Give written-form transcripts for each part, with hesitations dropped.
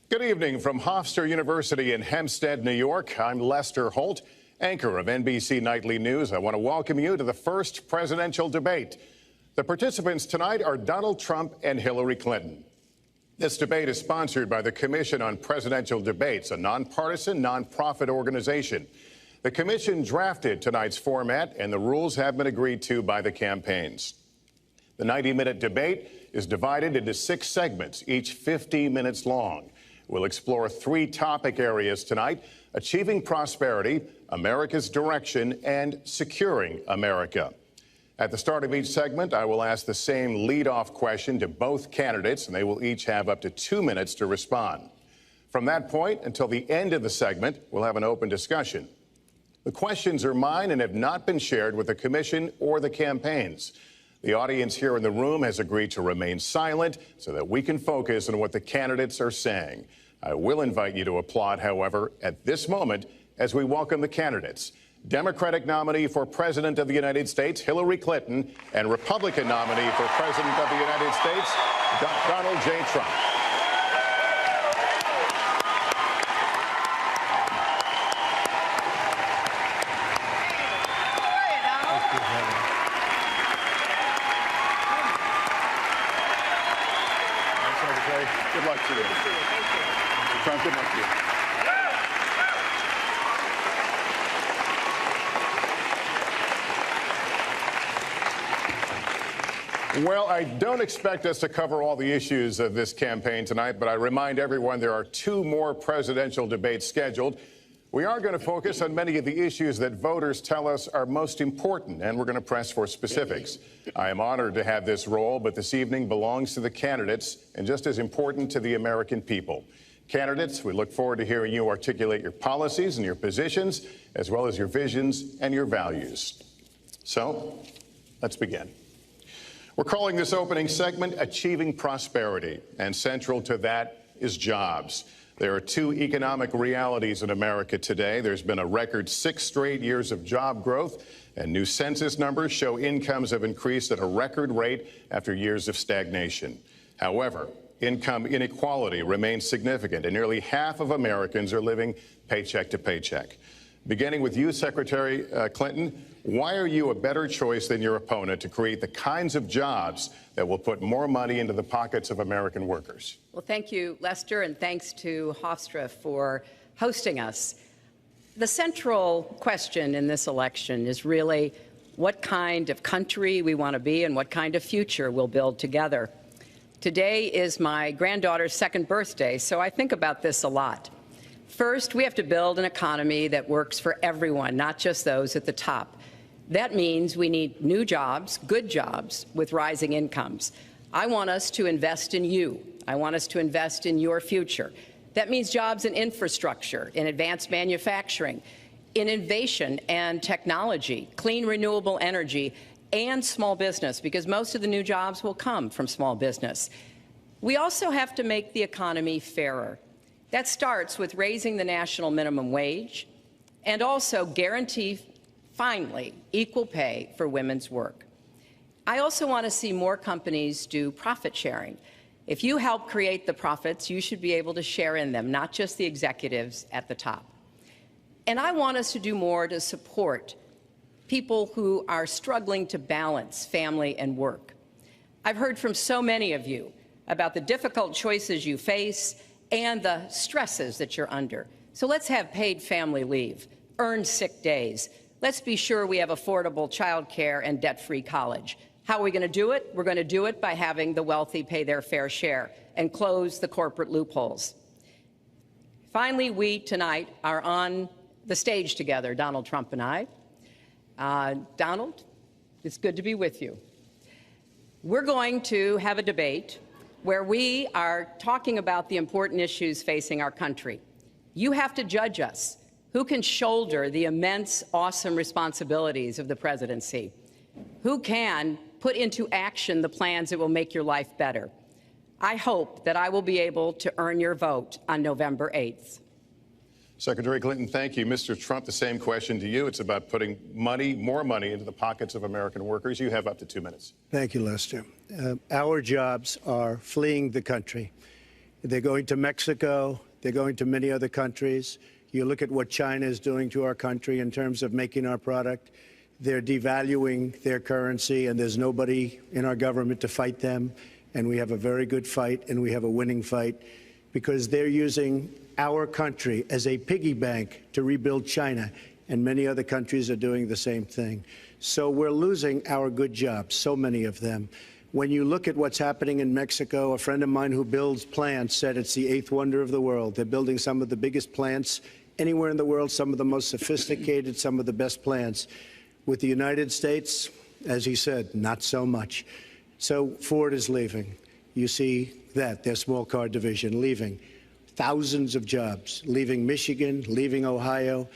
Good evening from Hofstra University in Hempstead, New York. I'm Lester Holt, anchor of NBC Nightly News. I want to welcome you to the first presidential debate. The participants tonight are Donald Trump and Hillary Clinton. This debate is sponsored by the Commission on Presidential Debates, a nonpartisan, nonprofit organization. The commission drafted tonight's format, and the rules have been agreed to by the campaigns. The 90-minute debate is divided into 6 segments, each 50 minutes long. We'll explore 3 topic areas tonight: achieving prosperity, America's direction, and securing America. At the start of each segment, I will ask the same lead-off question to both candidates, and they will each have up to 2 minutes to respond. From that point until the end of the segment, we'll have an open discussion. The questions are mine and have not been shared with the commission or the campaigns. The audience here in the room has agreed to remain silent so that we can focus on what the candidates are saying. I will invite you to applaud, however, at this moment as we welcome the candidates. Democratic nominee for President of the United States, Hillary Clinton, and Republican nominee for President of the United States, Donald J. Trump. Good luck to you. Trump, good luck to you. Well, I don't expect us to cover all the issues of this campaign tonight, but I remind everyone there are 2 more presidential debates scheduled. We are going to focus on many of the issues that voters tell us are most important, and we're going to press for specifics. I am honored to have this role, but this evening belongs to the candidates and just as important to the American people. Candidates, we look forward to hearing you articulate your policies and your positions, as well as your visions and your values. So, let's begin. We're calling this opening segment Achieving Prosperity, and central to that is jobs. There are 2 economic realities in America today. There's been a record 6 straight years of job growth, and new census numbers show incomes have increased at a record rate after years of stagnation. However, income inequality remains significant, and nearly half of Americans are living paycheck to paycheck. Beginning with you, Secretary Clinton, why are you a better choice than your opponent to create the kinds of jobs that will put more money into the pockets of American workers? Well, thank you, Lester, and thanks to Hofstra for hosting us. The central question in this election is really what kind of country we want to be and what kind of future we'll build together. Today is my granddaughter's 2nd birthday, so I think about this a lot. First, we have to build an economy that works for everyone, not just those at the top. That means we need new jobs, good jobs, with rising incomes. I want us to invest in you. I want us to invest in your future. That means jobs in infrastructure, in advanced manufacturing, in innovation and technology, clean renewable energy, and small business, because most of the new jobs will come from small business. We also have to make the economy fairer. That starts with raising the national minimum wage and also guarantee, finally, equal pay for women's work. I also want to see more companies do profit sharing. If you help create the profits, you should be able to share in them, not just the executives at the top. And I want us to do more to support people who are struggling to balance family and work. I've heard from so many of you about the difficult choices you face and the stresses that you're under. So let's have paid family leave, earned sick days. Let's be sure we have affordable child care and debt-free college. How are we going to do it? We're going to do it by having the wealthy pay their fair share and close the corporate loopholes. Finally, we tonight are on the stage together, Donald Trump and I. Donald, it's good to be with you. We're going to have a debate where we are talking about the important issues facing our country. You have to judge us. Who can shoulder the immense, awesome responsibilities of the presidency? Who can put into action the plans that will make your life better? I hope that I will be able to earn your vote on November 8th. Secretary Clinton, thank you. Mr. Trump, the same question to you. It's about putting money, more money, into the pockets of American workers. You have up to 2 minutes. Thank you, Lester. Our jobs are fleeing the country. They're going to Mexico. They're going to many other countries. You look at what China is doing to our country in terms of making our product. They're devaluing their currency, and there's nobody in our government to fight them. And we have a very good fight, and we have a winning fight, because they're using our country as a piggy bank to rebuild China, and many other countries are doing the same thing. So we're losing our good jobs, so many of them. When you look at what's happening in Mexico, a friend of mine who builds plants said it's the eighth wonder of the world. They're building some of the biggest plants anywhere in the world, some of the most sophisticated, some of the best plants. With the United States, as he said, not so much. So Ford is leaving. You see that, their small car division leaving. Thousands of jobs, leaving Michigan, leaving Ohio.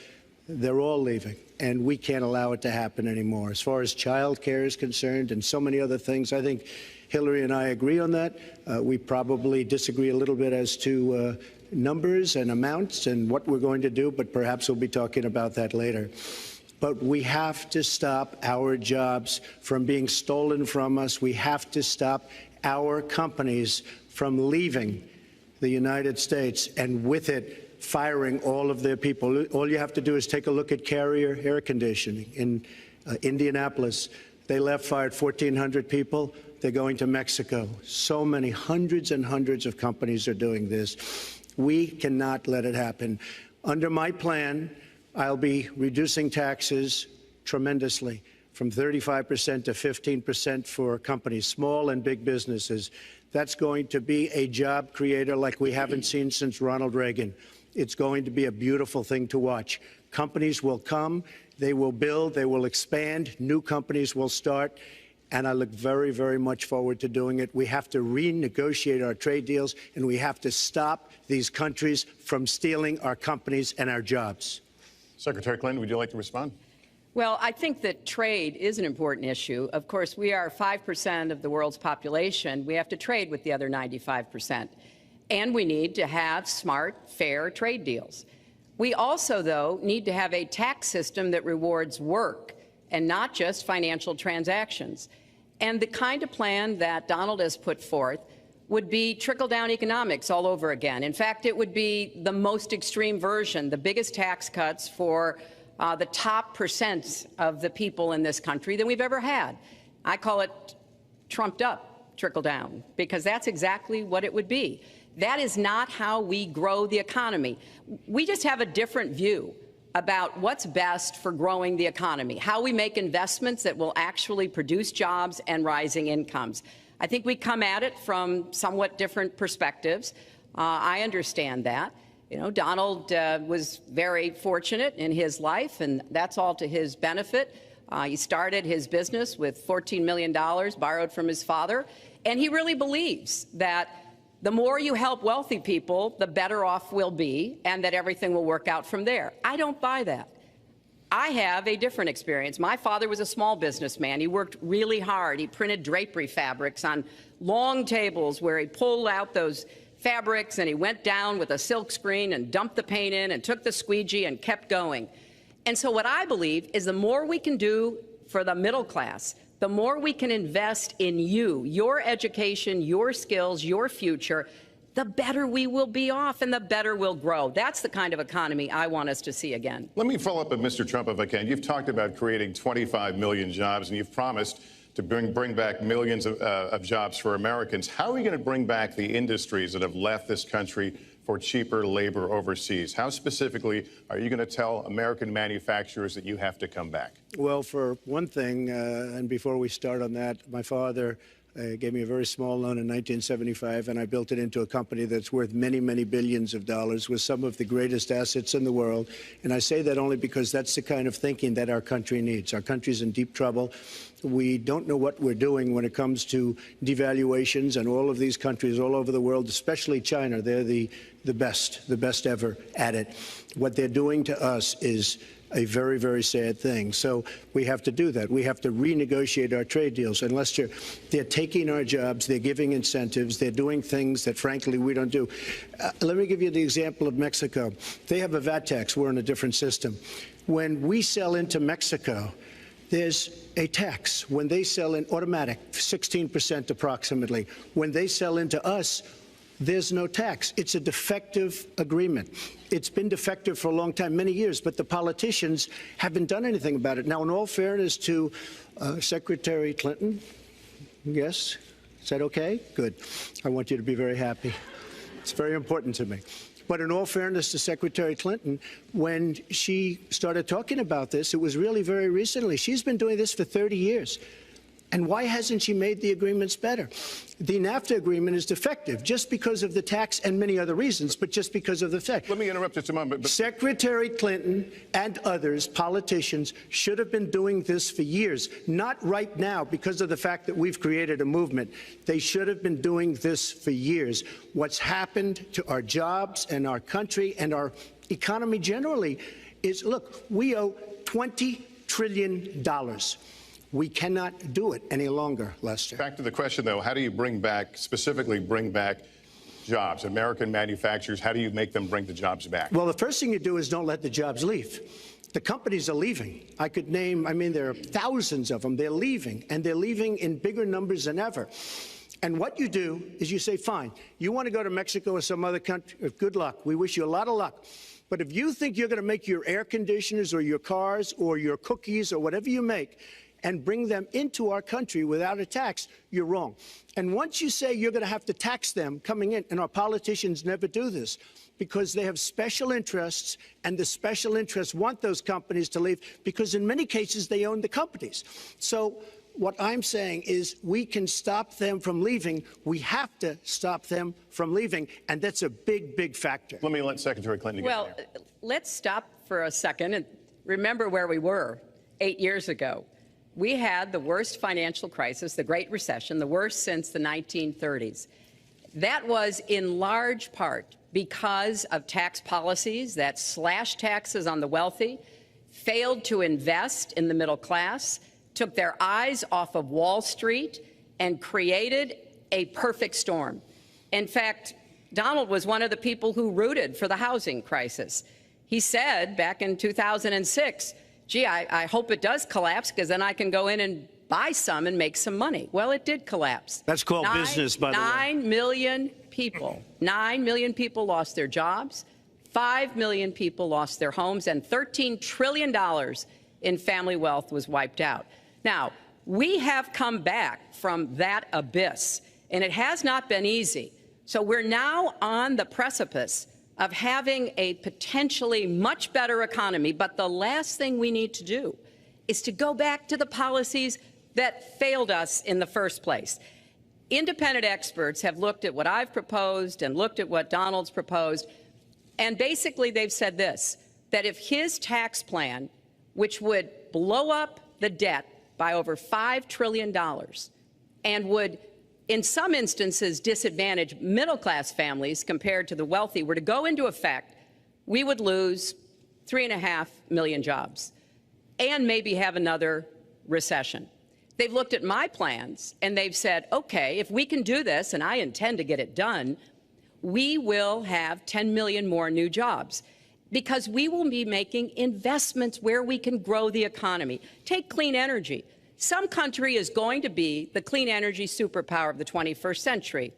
They're all leaving, and we can't allow it to happen anymore. As far as child care is concerned and so many other things, I think Hillary and I agree on that. We probably disagree a little bit as to numbers and amounts and what we're going to do, but perhaps we'll be talking about that later. But we have to stop our jobs from being stolen from us. We have to stop our companies from leaving the United States, and with it, firing all of their people. All you have to do is take a look at Carrier Air Conditioning in Indianapolis. They left, fired 1,400 people. They're going to Mexico. So many, hundreds and hundreds of companies are doing this. We cannot let it happen. Under my plan, I'll be reducing taxes tremendously, from 35% to 15% for companies, small and big businesses. That's going to be a job creator like we haven't seen since Ronald Reagan. It's going to be a beautiful thing to watch. Companies will come, they will build, they will expand, new companies will start, and I look very, very much forward to doing it. We have to renegotiate our trade deals, and we have to stop these countries from stealing our companies and our jobs. Secretary Clinton, would you like to respond? Well, I think that trade is an important issue. Of course, we are 5% of the world's population. We have to trade with the other 95%. And we need to have smart, fair trade deals. We also, though, need to have a tax system that rewards work and not just financial transactions. And the kind of plan that Donald has put forth would be trickle-down economics all over again. In fact, it would be the most extreme version, the biggest tax cuts for the top percent of the people in this country than we've ever had. I call it trumped-up trickle-down, because that's exactly what it would be. That is not how we grow the economy. We just have a different view about what's best for growing the economy, how we make investments that will actually produce jobs and rising incomes. I think we come at it from somewhat different perspectives. I understand that. You know, Donald was very fortunate in his life, and that's all to his benefit. He started his business with $14 million borrowed from his father, and he really believes that the more you help wealthy people, the better off we'll be, and that everything will work out from there. I don't buy that. I have a different experience. My father was a small businessman. He worked really hard. He printed drapery fabrics on long tables where he pulled out those fabrics and he went down with a silk screen and dumped the paint in and took the squeegee and kept going. And so what I believe is the more we can do for the middle class, the more we can invest in you, your education, your skills, your future, the better we will be off and the better we'll grow. That's the kind of economy I want us to see again. Let me follow up with Mr. Trump, if I can. You've talked about creating 25 million jobs, and you've promised to bring back millions of jobs for Americans. How are we going to bring back the industries that have left this country for cheaper labor overseas? How specifically are you going to tell American manufacturers that you have to come back? Well, for one thing, and before we start on that, my father gave me a very small loan in 1975, and I built it into a company that's worth many, many billions of dollars with some of the greatest assets in the world. And I say that only because that's the kind of thinking that our country needs. Our country's in deep trouble. We don't know what we're doing when it comes to devaluations, and all of these countries all over the world, especially China, they're the best ever at it. What they're doing to us is a very, very sad thing. So we have to do that. We have to renegotiate our trade deals. And Lester, they're taking our jobs, they're giving incentives, they're doing things that, frankly, we don't do. Let me give you the example of Mexico. They have a VAT tax. We're in a different system. When we sell into Mexico, there's a tax. When they sell in automatic, 16% approximately. When they sell into us, there's no tax. It's a defective agreement. It's been defective for a long time, many years, but the politicians haven't done anything about it. Now, in all fairness to Secretary Clinton, yes, is that okay? Good. I want you to be very happy. It's very important to me. But in all fairness to Secretary Clinton, when she started talking about this, it was really very recently. She's been doing this for 30 years. And why hasn't she made the agreements better? The NAFTA agreement is defective just because of the tax and many other reasons, but just because of the fact. Let me interrupt just a moment. Secretary Clinton and others, politicians, should have been doing this for years, not right now because of the fact that we've created a movement. They should have been doing this for years. What's happened to our jobs and our country and our economy generally is, look, we owe $20 trillion. We cannot do it any longer, Lester. Back to the question, though, how do you specifically bring back jobs? American manufacturers, how do you make them bring the jobs back? Well, the first thing you do is don't let the jobs leave. The companies are leaving. I could name, there are thousands of them. They're leaving, and they're leaving in bigger numbers than ever. And what you do is you say, fine, you want to go to Mexico or some other country, good luck. We wish you a lot of luck. But if you think you're going to make your air conditioners or your cars or your cookies or whatever you make and bring them into our country without a tax, you're wrong. And once you say you're going to have to tax them coming in, and our politicians never do this, because they have special interests, and the special interests want those companies to leave, because in many cases they own the companies. So what I'm saying is we can stop them from leaving. We have to stop them from leaving, and that's a big, big factor. Let me let Secretary Clinton get in there. Let's stop for a second and remember where we were 8 years ago. We had the worst financial crisis, the Great Recession, the worst since the 1930s. That was in large part because of tax policies that slashed taxes on the wealthy, failed to invest in the middle class, took their eyes off of Wall Street, and created a perfect storm. In fact, Donald was one of the people who rooted for the housing crisis. He said back in 2006, gee, I hope it does collapse because then I can go in and buy some and make some money. Well, it did collapse. That's called business, by the way. 9 million people lost their jobs. 5 million people lost their homes, and $13 trillion in family wealth was wiped out. Now, we have come back from that abyss, and it has not been easy. So we're now on the precipice of having a potentially much better economy, but the last thing we need to do is to go back to the policies that failed us in the first place. Independent experts have looked at what I've proposed and looked at what Donald's proposed, and basically they've said this, that if his tax plan, which would blow up the debt by over $5 trillion and would in some instances disadvantage middle-class families compared to the wealthy, were to go into effect, we would lose 3.5 million jobs and maybe have another recession. They've looked at my plans and they've said, okay, if we can do this, and I intend to get it done, we will have 10 million more new jobs because we will be making investments where we can grow the economy. Take clean energy. Some country is going to be the clean energy superpower of the 21st century.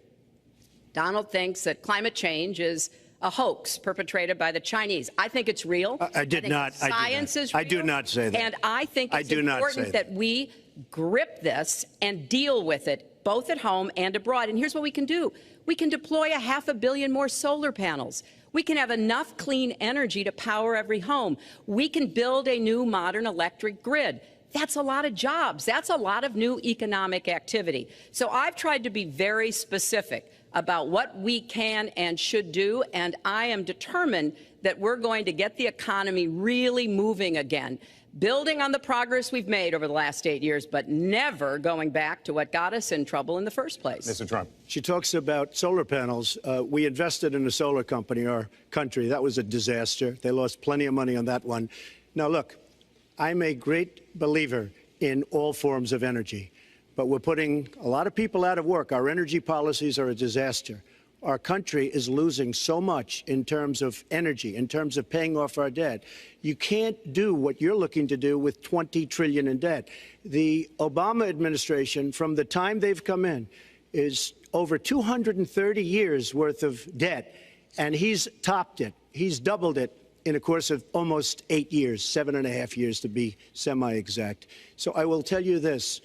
Donald thinks that climate change is a hoax perpetrated by the Chinese. I think it's real. I did not. Science is real. I do not say that. And I think it's important that we grip this and deal with it, both at home and abroad. And here's what we can do. We can deploy 500 million more solar panels. We can have enough clean energy to power every home. We can build a new modern electric grid. That's a lot of jobs. That's a lot of new economic activity. So I've tried to be very specific about what we can and should do, and I am determined that we're going to get the economy really moving again, building on the progress we've made over the last 8 years, but never going back to what got us in trouble in the first place. Mr. Trump. She talks about solar panels. We invested in a solar company, our country. That was a disaster. They lost plenty of money on that one. Now, look, I'm a great believer in all forms of energy, but we're putting a lot of people out of work. Our energy policies are a disaster. Our country is losing so much in terms of energy, in terms of paying off our debt. You can't do what you're looking to do with $20 trillion in debt. The Obama administration, from the time they've come in, is over 230 years worth of debt, and he's topped it. He's doubled it in a course of almost 8 years, 7.5 years to be semi-exact. So I will tell you this,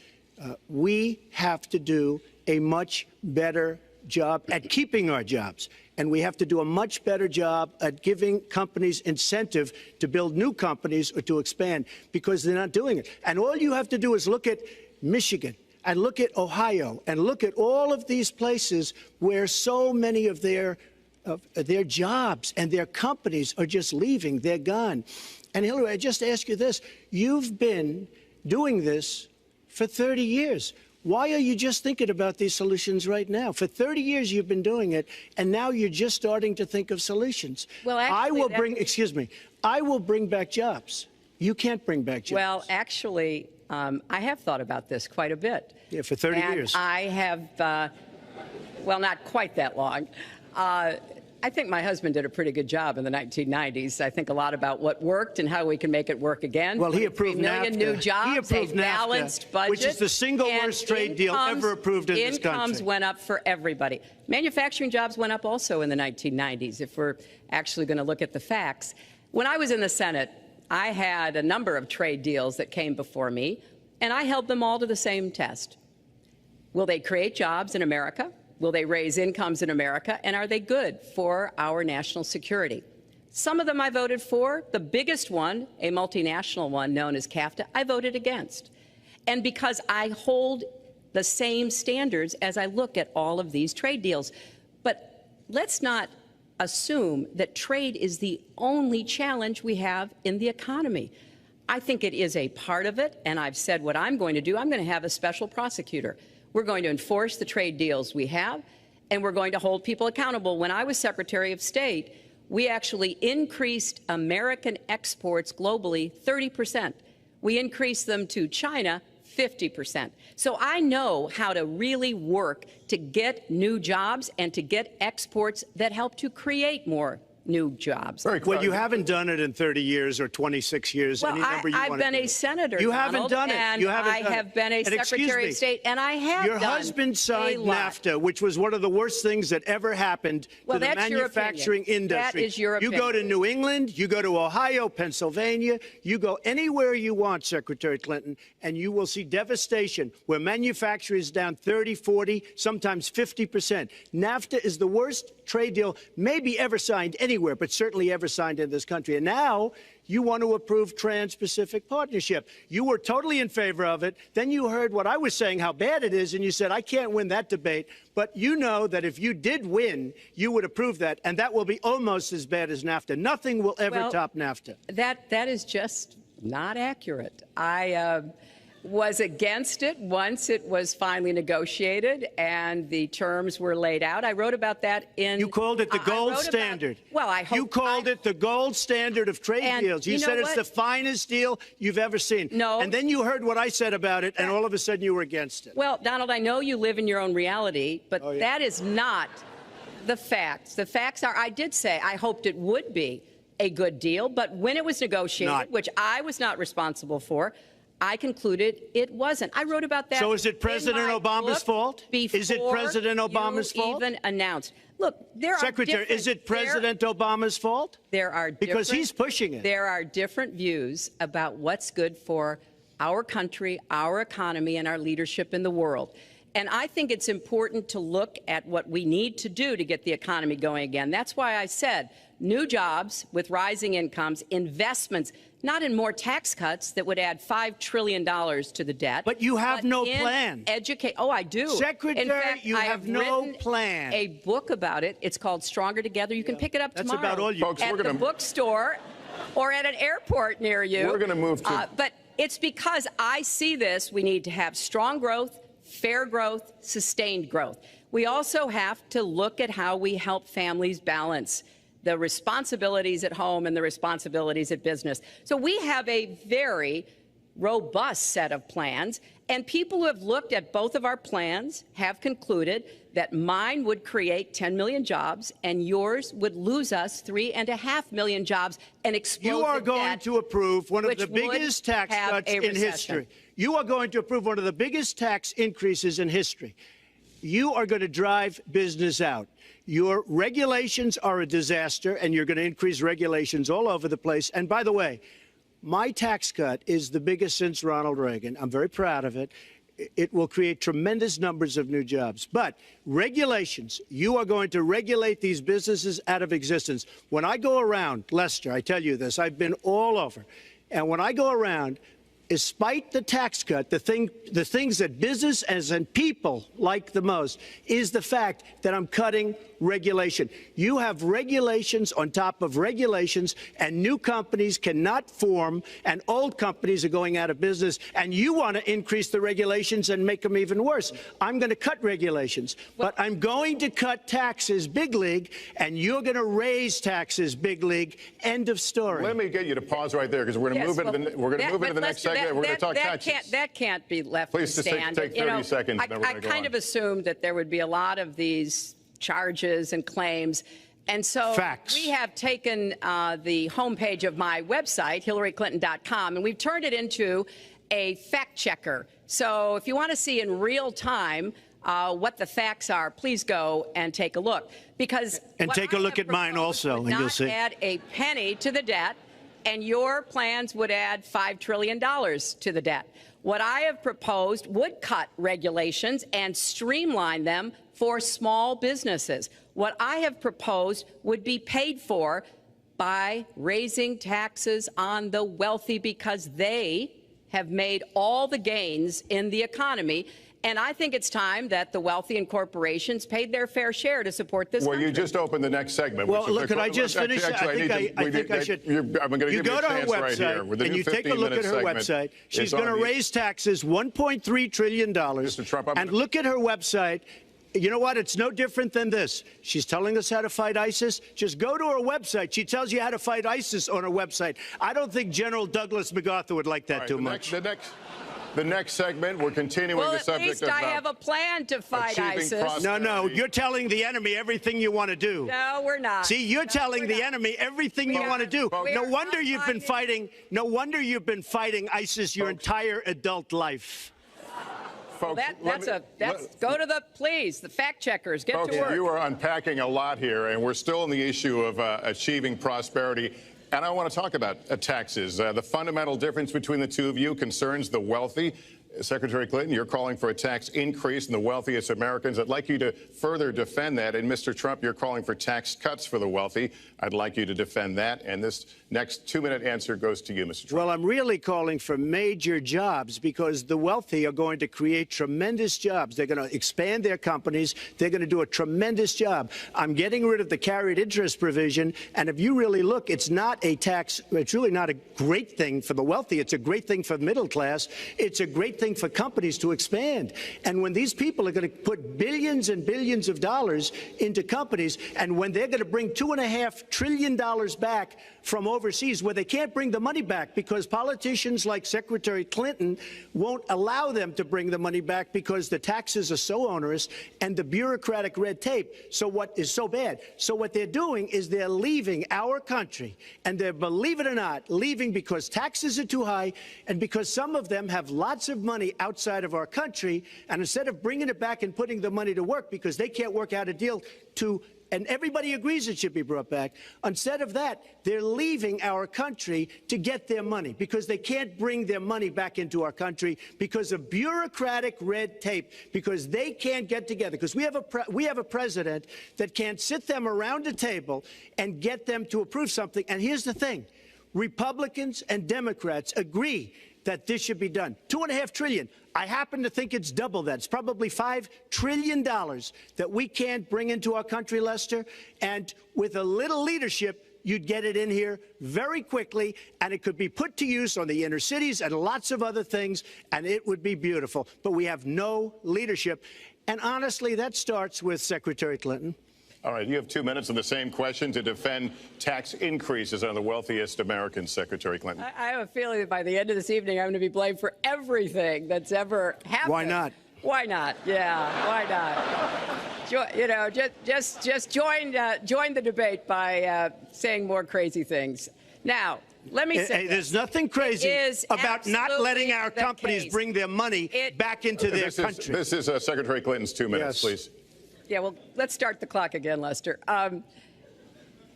we have to do a much better job at keeping our jobs. And we have to do a much better job at giving companies incentive to build new companies or to expand, because they're not doing it. And all you have to do is look at Michigan and look at Ohio and look at all of these places where so many of their jobs and their companies are just leaving. They're gone. And Hillary, I just ask you this. You've been doing this for 30 years. Why are you just thinking about these solutions right now? For 30 years you've been doing it, and now you're just starting to think of solutions. Well, actually, I will bring back jobs. You can't bring back jobs. Well, actually, I have thought about this quite a bit. Yeah, for 30 years. I have, well, not quite that long. I think my husband did a pretty good job in the 1990s. I think a lot about what worked and how we can make it work again. Well, he approved 3 million NAFTA. New jobs, he approved a balanced NAFTA, budget, which is the single worst trade deal ever approved in this country. Incomes went up for everybody. Manufacturing jobs went up also in the 1990s, if we're actually going to look at the facts. When I was in the Senate, I had a number of trade deals that came before me, and I held them all to the same test. Will they create jobs in America? Will they raise incomes in America? And are they good for our national security? Some of them I voted for. The biggest one, a multinational one known as CAFTA, I voted against. And because I hold the same standards as I look at all of these trade deals. But let's not assume that trade is the only challenge we have in the economy. I think it is a part of it, and I've said what I'm going to do. I'm going to have a special prosecutor. We're going to enforce the trade deals we have, and we're going to hold people accountable. When I was Secretary of State, we actually increased American exports globally 30%. We increased them to China 50%. So I know how to really work to get new jobs and to get exports that help to create more new jobs. Well, you haven't done it in 30 years or 26 years. Well, any number you I've been a senator, You Donald, haven't done it. And you haven't I done have it. been a Secretary of State, and I have Your done husband signed a lot. NAFTA, which was one of the worst things that ever happened to the manufacturing industry. That is your opinion. You go to New England, you go to Ohio, Pennsylvania, you go anywhere you want, Secretary Clinton, and you will see devastation where manufacturing is down 30, 40, sometimes 50%. NAFTA is the worst trade deal maybe ever signed anywhere, but certainly ever signed in this country. And now you want to approve Trans-Pacific Partnership. You were totally in favor of it. Then you heard what I was saying, how bad it is, and you said, I can't win that debate. But you know that if you did win, you would approve that, and that will be almost as bad as NAFTA. Nothing will ever top NAFTA. That is just not accurate. I was against it once it was finally negotiated and the terms were laid out. I wrote about that in... You called it the gold standard. Well, I hope... You called it the gold standard of trade deals. You said it's the finest deal you've ever seen. No. And then you heard what I said about it, and all of a sudden you were against it. Well, Donald, I know you live in your own reality, but that is not the facts. The facts are, I did say I hoped it would be a good deal, but when it was negotiated, which I was not responsible for, I concluded it wasn't. I wrote about that. So is it President Obama's fault? Is it President Obama's fault? Even announced. Look, there Secretary, is it President Obama's fault? There are because he's pushing it. There are different views about what's good for our country, our economy, and our leadership in the world. And I think it's important to look at what we need to do to get the economy going again. That's why I said new jobs with rising incomes, investments, not in more tax cuts that would add $5 trillion to the debt. But you have no plan. Oh, I do. Secretary, in fact, you have no plan. A book about it. It's called Stronger Together. You can pick it up tomorrow. That's about all you folks, at the bookstore or at an airport near you. We're going to move to... But it's because I see this. We need to have strong growth, fair growth, sustained growth. We also have to look at how we help families balance the responsibilities at home and the responsibilities at business. So we have a very robust set of plans, and people who have looked at both of our plans have concluded that mine would create 10 million jobs and yours would lose us 3.5 million jobs and explode You are going to approve one of the biggest tax cuts in history. You are going to approve one of the biggest tax increases in history. you are going to drive business out. Your regulations are a disaster, and you're going to increase regulations all over the place. And by the way, my tax cut is the biggest since Ronald Reagan. I'm very proud of it. It will create tremendous numbers of new jobs. But regulations, you are going to regulate these businesses out of existence. When I go around, Lester, I tell you this, I've been all over. And when I go around, despite the tax cut, the things that business and people like the most is the fact that I'm cutting regulation. You have regulations on top of regulations, and new companies cannot form, and old companies are going out of business, and you want to increase the regulations and make them even worse. I'm going to cut regulations, but I'm going to cut taxes big league, and you're going to raise taxes big league. End of story. Let me get you to pause right there, because we're going to move into the next segment. We're going to talk taxes. That can't be left Please to stand. Take 30 seconds. I kind of assumed that there would be a lot of these charges and claims. And so we have taken the homepage of my website, HillaryClinton.com, and we've turned it into a fact checker. So if you want to see in real time what the facts are, please go and take a look. And take a look at mine also, and you'll see. Not add a penny to the debt, and your plans would add $5 trillion to the debt. What I have proposed would cut regulations and streamline them for small businesses. What I have proposed would be paid for by raising taxes on the wealthy, because they have made all the gains in the economy. And I think it's time that the wealthy and corporations paid their fair share to support this country. Well, you just opened the next segment. Well, look, could I just finish? Actually, I think I should. I'm going to you give go you a to her chance website, right here. With the and new you take a look at her segment, website. She's going to raise taxes $1.3 trillion. Mr. Trump, and look at her website. You know what? It's no different than this. She's telling us how to fight ISIS. Just go to her website. She tells you how to fight ISIS on her website. I don't think General Douglas MacArthur would like that too much. The next segment, we're continuing the subject of... Well, at least I have a plan to fight ISIS. No, you're telling the enemy everything you want to do. No, we're not. See, you're telling the enemy everything you want to do. No wonder you've been fighting. No wonder you've been fighting ISIS your entire adult life. Folks, go to the fact checkers. Get to work. You are unpacking a lot here, and we're still in the issue of achieving prosperity. And I want to talk about taxes. The fundamental difference between the two of you concerns the wealthy. Secretary Clinton, you're calling for a tax increase in the wealthiest Americans. I'd like you to further defend that. And Mr. Trump, you're calling for tax cuts for the wealthy. I'd like you to defend that. And this next 2-minute answer goes to you, Mr. Trump. Well, I'm really calling for major jobs, because the wealthy are going to create tremendous jobs. They're going to expand their companies. They're going to do a tremendous job. I'm getting rid of the carried interest provision. And if you really look, it's not a tax. It's really not a great thing for the wealthy. It's a great thing for the middle class. It's a great thing for companies to expand. And when these people are going to put billions and billions of dollars into companies, and when they're going to bring $2.5 trillion back from overseas, where they can't bring the money back because politicians like Secretary Clinton won't allow them to bring the money back because the taxes are so onerous and the bureaucratic red tape is so bad. So what they're doing is they're leaving our country, and they're, believe it or not, leaving because taxes are too high and because some of them have lots of money outside of our country, and instead of bringing it back and putting the money to work because they can't work out a deal and everybody agrees it should be brought back. Instead of that, they're leaving our country to get their money because they can't bring their money back into our country because of bureaucratic red tape, because they can't get together, because we have a president that can't sit them around a table and get them to approve something. And here's the thing. Republicans and Democrats agree that this should be done. $2.5 trillion. I happen to think it's double that. It's probably $5 trillion that we can't bring into our country, Lester. And with a little leadership, you'd get it in here very quickly, and it could be put to use on the inner cities and lots of other things, and it would be beautiful. But we have no leadership. And honestly, that starts with Secretary Clinton. All right, you have 2 minutes on the same question to defend tax increases on the wealthiest Americans, Secretary Clinton. I have a feeling that by the end of this evening, I'm going to be blamed for everything that's ever happened. Why not? Why not? Yeah, why not? just join the debate by saying more crazy things. Now, let me say there's nothing crazy about not letting our companies bring their money back into their country. This is Secretary Clinton's 2 minutes, please. Yeah, well, let's start the clock again, Lester.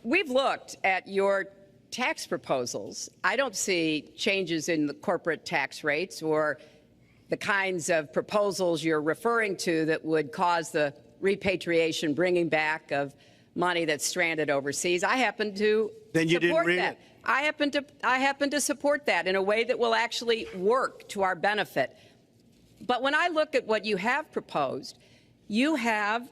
We've looked at your tax proposals. I don't see changes in the corporate tax rates or the kinds of proposals you're referring to that would cause the repatriation, bringing back of money that's stranded overseas. I happen to support that. I happen to support that in a way that will actually work to our benefit. But when I look at what you have proposed, you have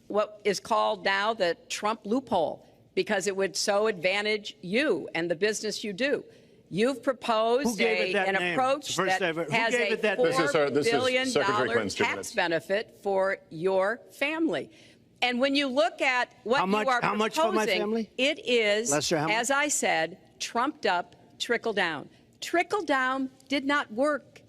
what is called now the Trump loophole, because it would so advantage you and the business you do. You've proposed an approach that has a $4 billion tax benefit for your family. And when you look at what you are proposing, much for my family? It is, Lester, as I said, trumped up trickle down. Trickle down did not work.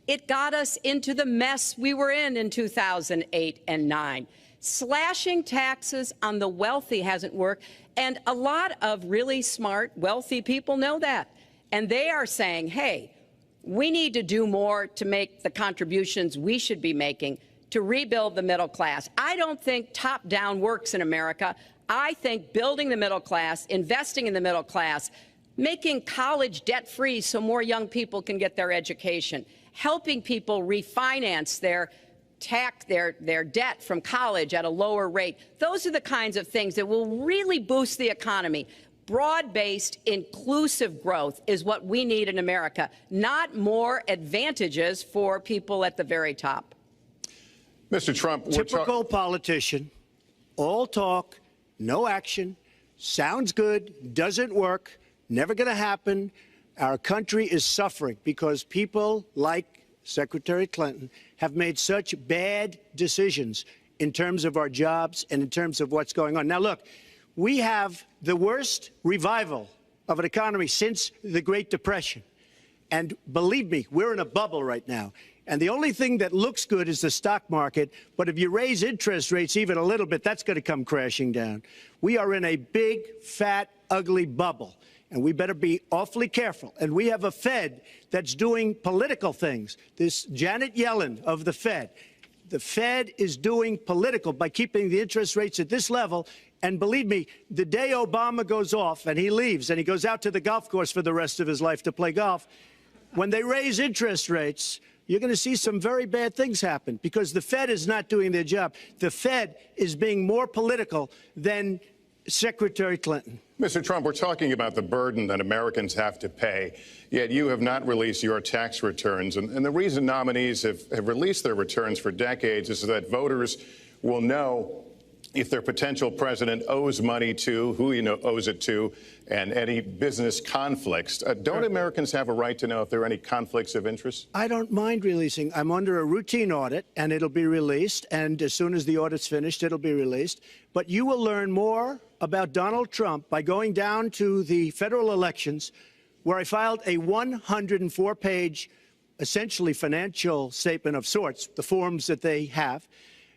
It got us into the mess we were in 2008 and 9. Slashing taxes on the wealthy hasn't worked, and a lot of really smart, wealthy people know that. And they are saying, hey, we need to do more to make the contributions we should be making to rebuild the middle class. I don't think top-down works in America. I think building the middle class, investing in the middle class, making college debt-free so more young people can get their education, helping people refinance their debt from college at a lower rate. Those are the kinds of things that will really boost the economy. Broad-based, inclusive growth is what we need in America, not more advantages for people at the very top. Mr. Trump, typical politician, all talk, no action, sounds good, doesn't work, never going to happen. Our country is suffering because people like Secretary Clinton have made such bad decisions in terms of our jobs and in terms of what's going on. Now, look, we have the worst revival of an economy since the Great Depression. And believe me, we're in a bubble right now. And the only thing that looks good is the stock market. But if you raise interest rates even a little bit, that's going to come crashing down. We are in a big, fat, ugly bubble. And we better be awfully careful. And we have a Fed that's doing political things. This Janet Yellen of the Fed is doing political by keeping the interest rates at this level. And believe me, the day Obama goes off and he leaves and he goes out to the golf course for the rest of his life to play golf, when they raise interest rates, you're going to see some very bad things happen because the Fed is not doing their job. The Fed is being more political than Secretary Clinton. Mr. Trump, we're talking about the burden that Americans have to pay, yet you have not released your tax returns. And the reason nominees have released their returns for decades is that voters will know if their potential president owes money to, who he owes it to, and any business conflicts. Don't Americans have a right to know if there are any conflicts of interest? I don't mind releasing. I'm under a routine audit, and it'll be released. And as soon as the audit's finished, it'll be released. But you will learn more about Donald Trump by going down to the federal elections, where I filed a 104-page, essentially financial statement of sorts, the forms that they have.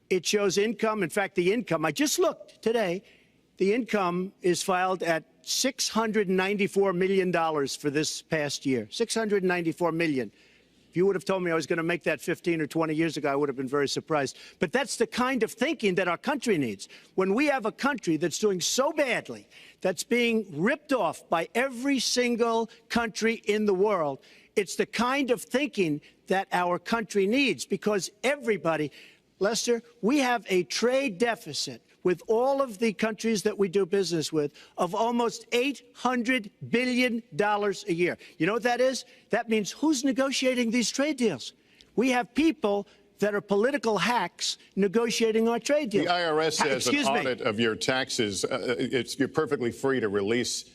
It shows income. In fact, the income, I just looked today, the income is filed at $694 million for this past year. $694 million. If you would have told me I was going to make that 15 or 20 years ago, I would have been very surprised. But that's the kind of thinking that our country needs. When we have a country that's doing so badly, that's being ripped off by every single country in the world, it's the kind of thinking that our country needs, because everybody, Lester, we have a trade deficit with all of the countries that we do business with of almost $800 billion a year. You know what that is? That means who's negotiating these trade deals? We have people that are political hacks negotiating our trade deals. The IRS has an audit of your taxes. You're perfectly free to release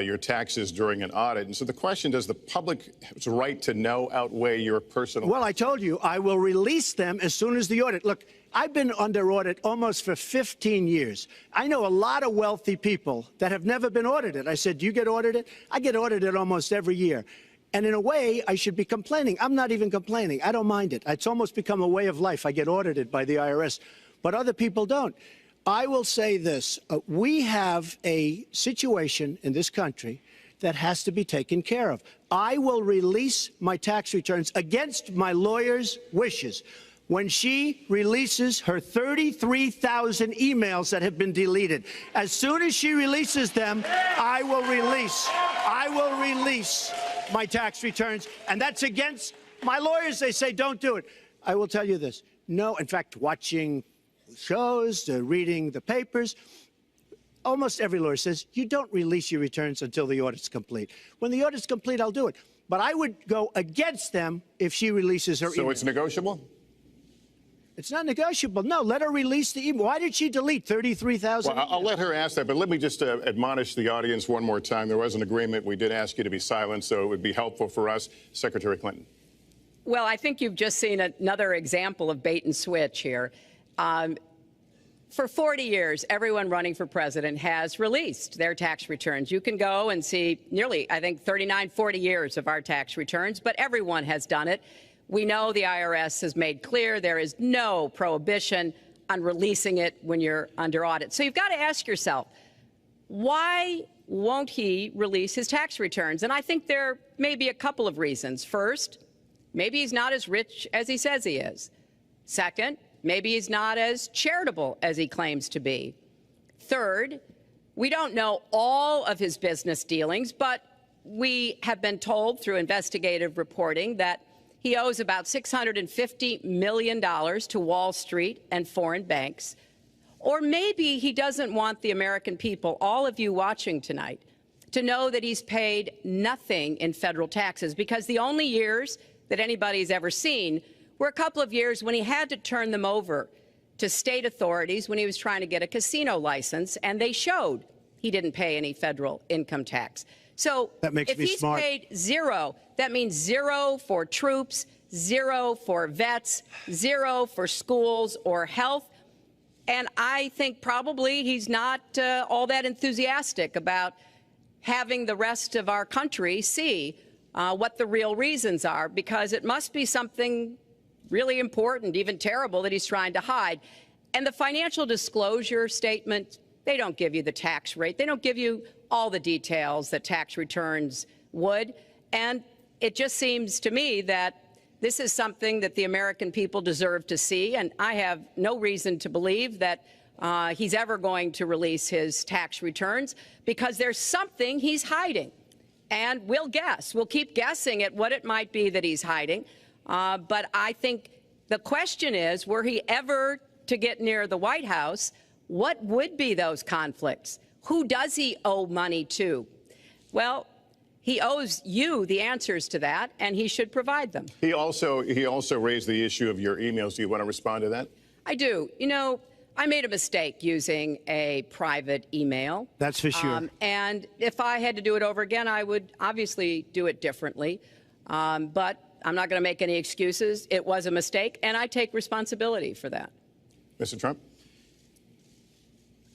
your taxes during an audit. And so the question, does the public's right to know outweigh your personal? Well, I told you, I will release them as soon as the audit. Look, I've been under audit almost for 15 years. I know a lot of wealthy people that have never been audited. I said, do you get audited? I get audited almost every year. And in a way, I should be complaining. I'm not even complaining. I don't mind it. It's almost become a way of life. I get audited by the IRS. but other people don't. I will say this. We have a situation in this country that has to be taken care of. I will release my tax returns against my lawyer's wishes when she releases her 33,000 emails that have been deleted. As soon as she releases them, I will release my tax returns, and that's against my lawyers. They say don't do it. I will tell you this. No, in fact, watching shows, reading the papers, almost every lawyer says you don't release your returns until the audit's complete. When the audit's complete, I'll do it. But I would go against them if she releases her email. So it's negotiable? It's not negotiable. No, let her release the email. Why did she delete 33,000? Well, I'll let her ask that, but let me just admonish the audience one more time. There was an agreement. We did ask you to be silent, so it would be helpful for us. Secretary Clinton. Well, I think you've just seen another example of bait and switch here. For 40 years, everyone running for president has released their tax returns. You can go and see nearly, I think, 39, 40 years of our tax returns, but everyone has done it. We know the IRS has made clear there is no prohibition on releasing it when you're under audit. So you've got to ask yourself, why won't he release his tax returns? And I think there may be a couple of reasons. First, maybe he's not as rich as he says he is. Second, maybe he's not as charitable as he claims to be. Third, we don't know all of his business dealings, but we have been told through investigative reporting that he owes about $650 million to Wall Street and foreign banks. Or maybe he doesn't want the American people, all of you watching tonight, to know that he's paid nothing in federal taxes, because the only years that anybody's ever seen were a couple of years when he had to turn them over to state authorities when he was trying to get a casino license, and they showed he didn't pay any federal income tax. So if he's paid zero, that means zero for troops, zero for vets, zero for schools or health. And I think probably he's not all that enthusiastic about having the rest of our country see what the real reasons are, because it must be something really important, even terrible, that he's trying to hide. And the financial disclosure statement, they don't give you the tax rate. They don't give you all the details that tax returns would. And it just seems to me that this is something that the American people deserve to see. And I have no reason to believe that he's ever going to release his tax returns, because there's something he's hiding. And we'll guess. We'll keep guessing at what it might be that he's hiding. But I think the question is, were he ever to get near the White House, what would be those conflicts? Who does he owe money to? Well, he owes you the answers to that, and he should provide them. He also raised the issue of your emails. Do you want to respond to that? I do. You know, I made a mistake using a private email. That's for sure. And if I had to do it over again, I would obviously do it differently. But I'm not going to make any excuses. It was a mistake, and I take responsibility for that. Mr. Trump?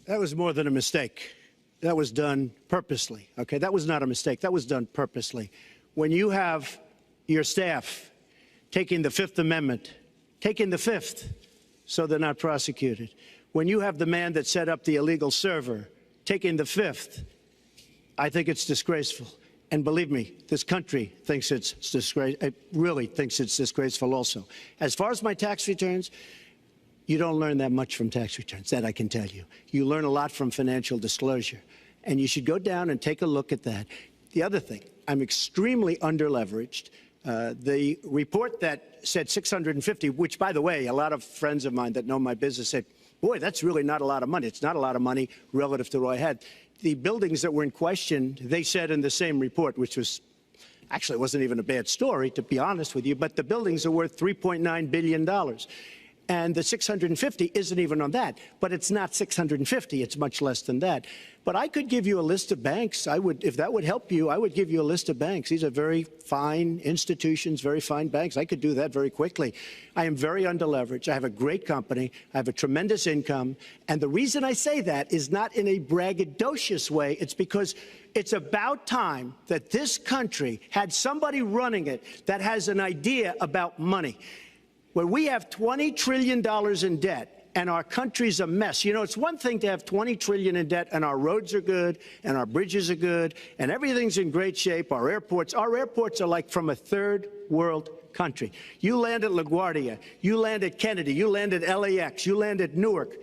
That was more than a mistake. That was done purposely, okay? That was not a mistake. That was done purposely. When you have your staff taking the Fifth Amendment, taking the Fifth so they're not prosecuted, when you have the man that set up the illegal server taking the Fifth, I think it's disgraceful. And believe me, this country thinks it's disgraceful. It really thinks it's disgraceful also. As far as my tax returns, you don't learn that much from tax returns, that I can tell you. You learn a lot from financial disclosure, and you should go down and take a look at that. The other thing, I'm extremely underleveraged. The report that said 650, which, by the way, a lot of friends of mine that know my business said, boy, that's really not a lot of money. It's not a lot of money relative to what I had. The buildings that were in question, they said in the same report, which was actually it wasn't even a bad story, to be honest with you, but the buildings are worth $3.9 billion. And the 650 isn't even on that. But it's not 650. It's much less than that. But I could give you a list of banks. I would, if that would help you, I would give you a list of banks. These are very fine institutions, very fine banks. I could do that very quickly. I am very underleveraged. I have a great company. I have a tremendous income. And the reason I say that is not in a braggadocious way. It's because it's about time that this country had somebody running it that has an idea about money. When we have $20 trillion in debt and our country's a mess. You know, it's one thing to have $20 trillion in debt, and our roads are good, and our bridges are good, and everything's in great shape. Our airports are like from a third world country. You land at LaGuardia, you land at Kennedy, you land at LAX, you land at Newark,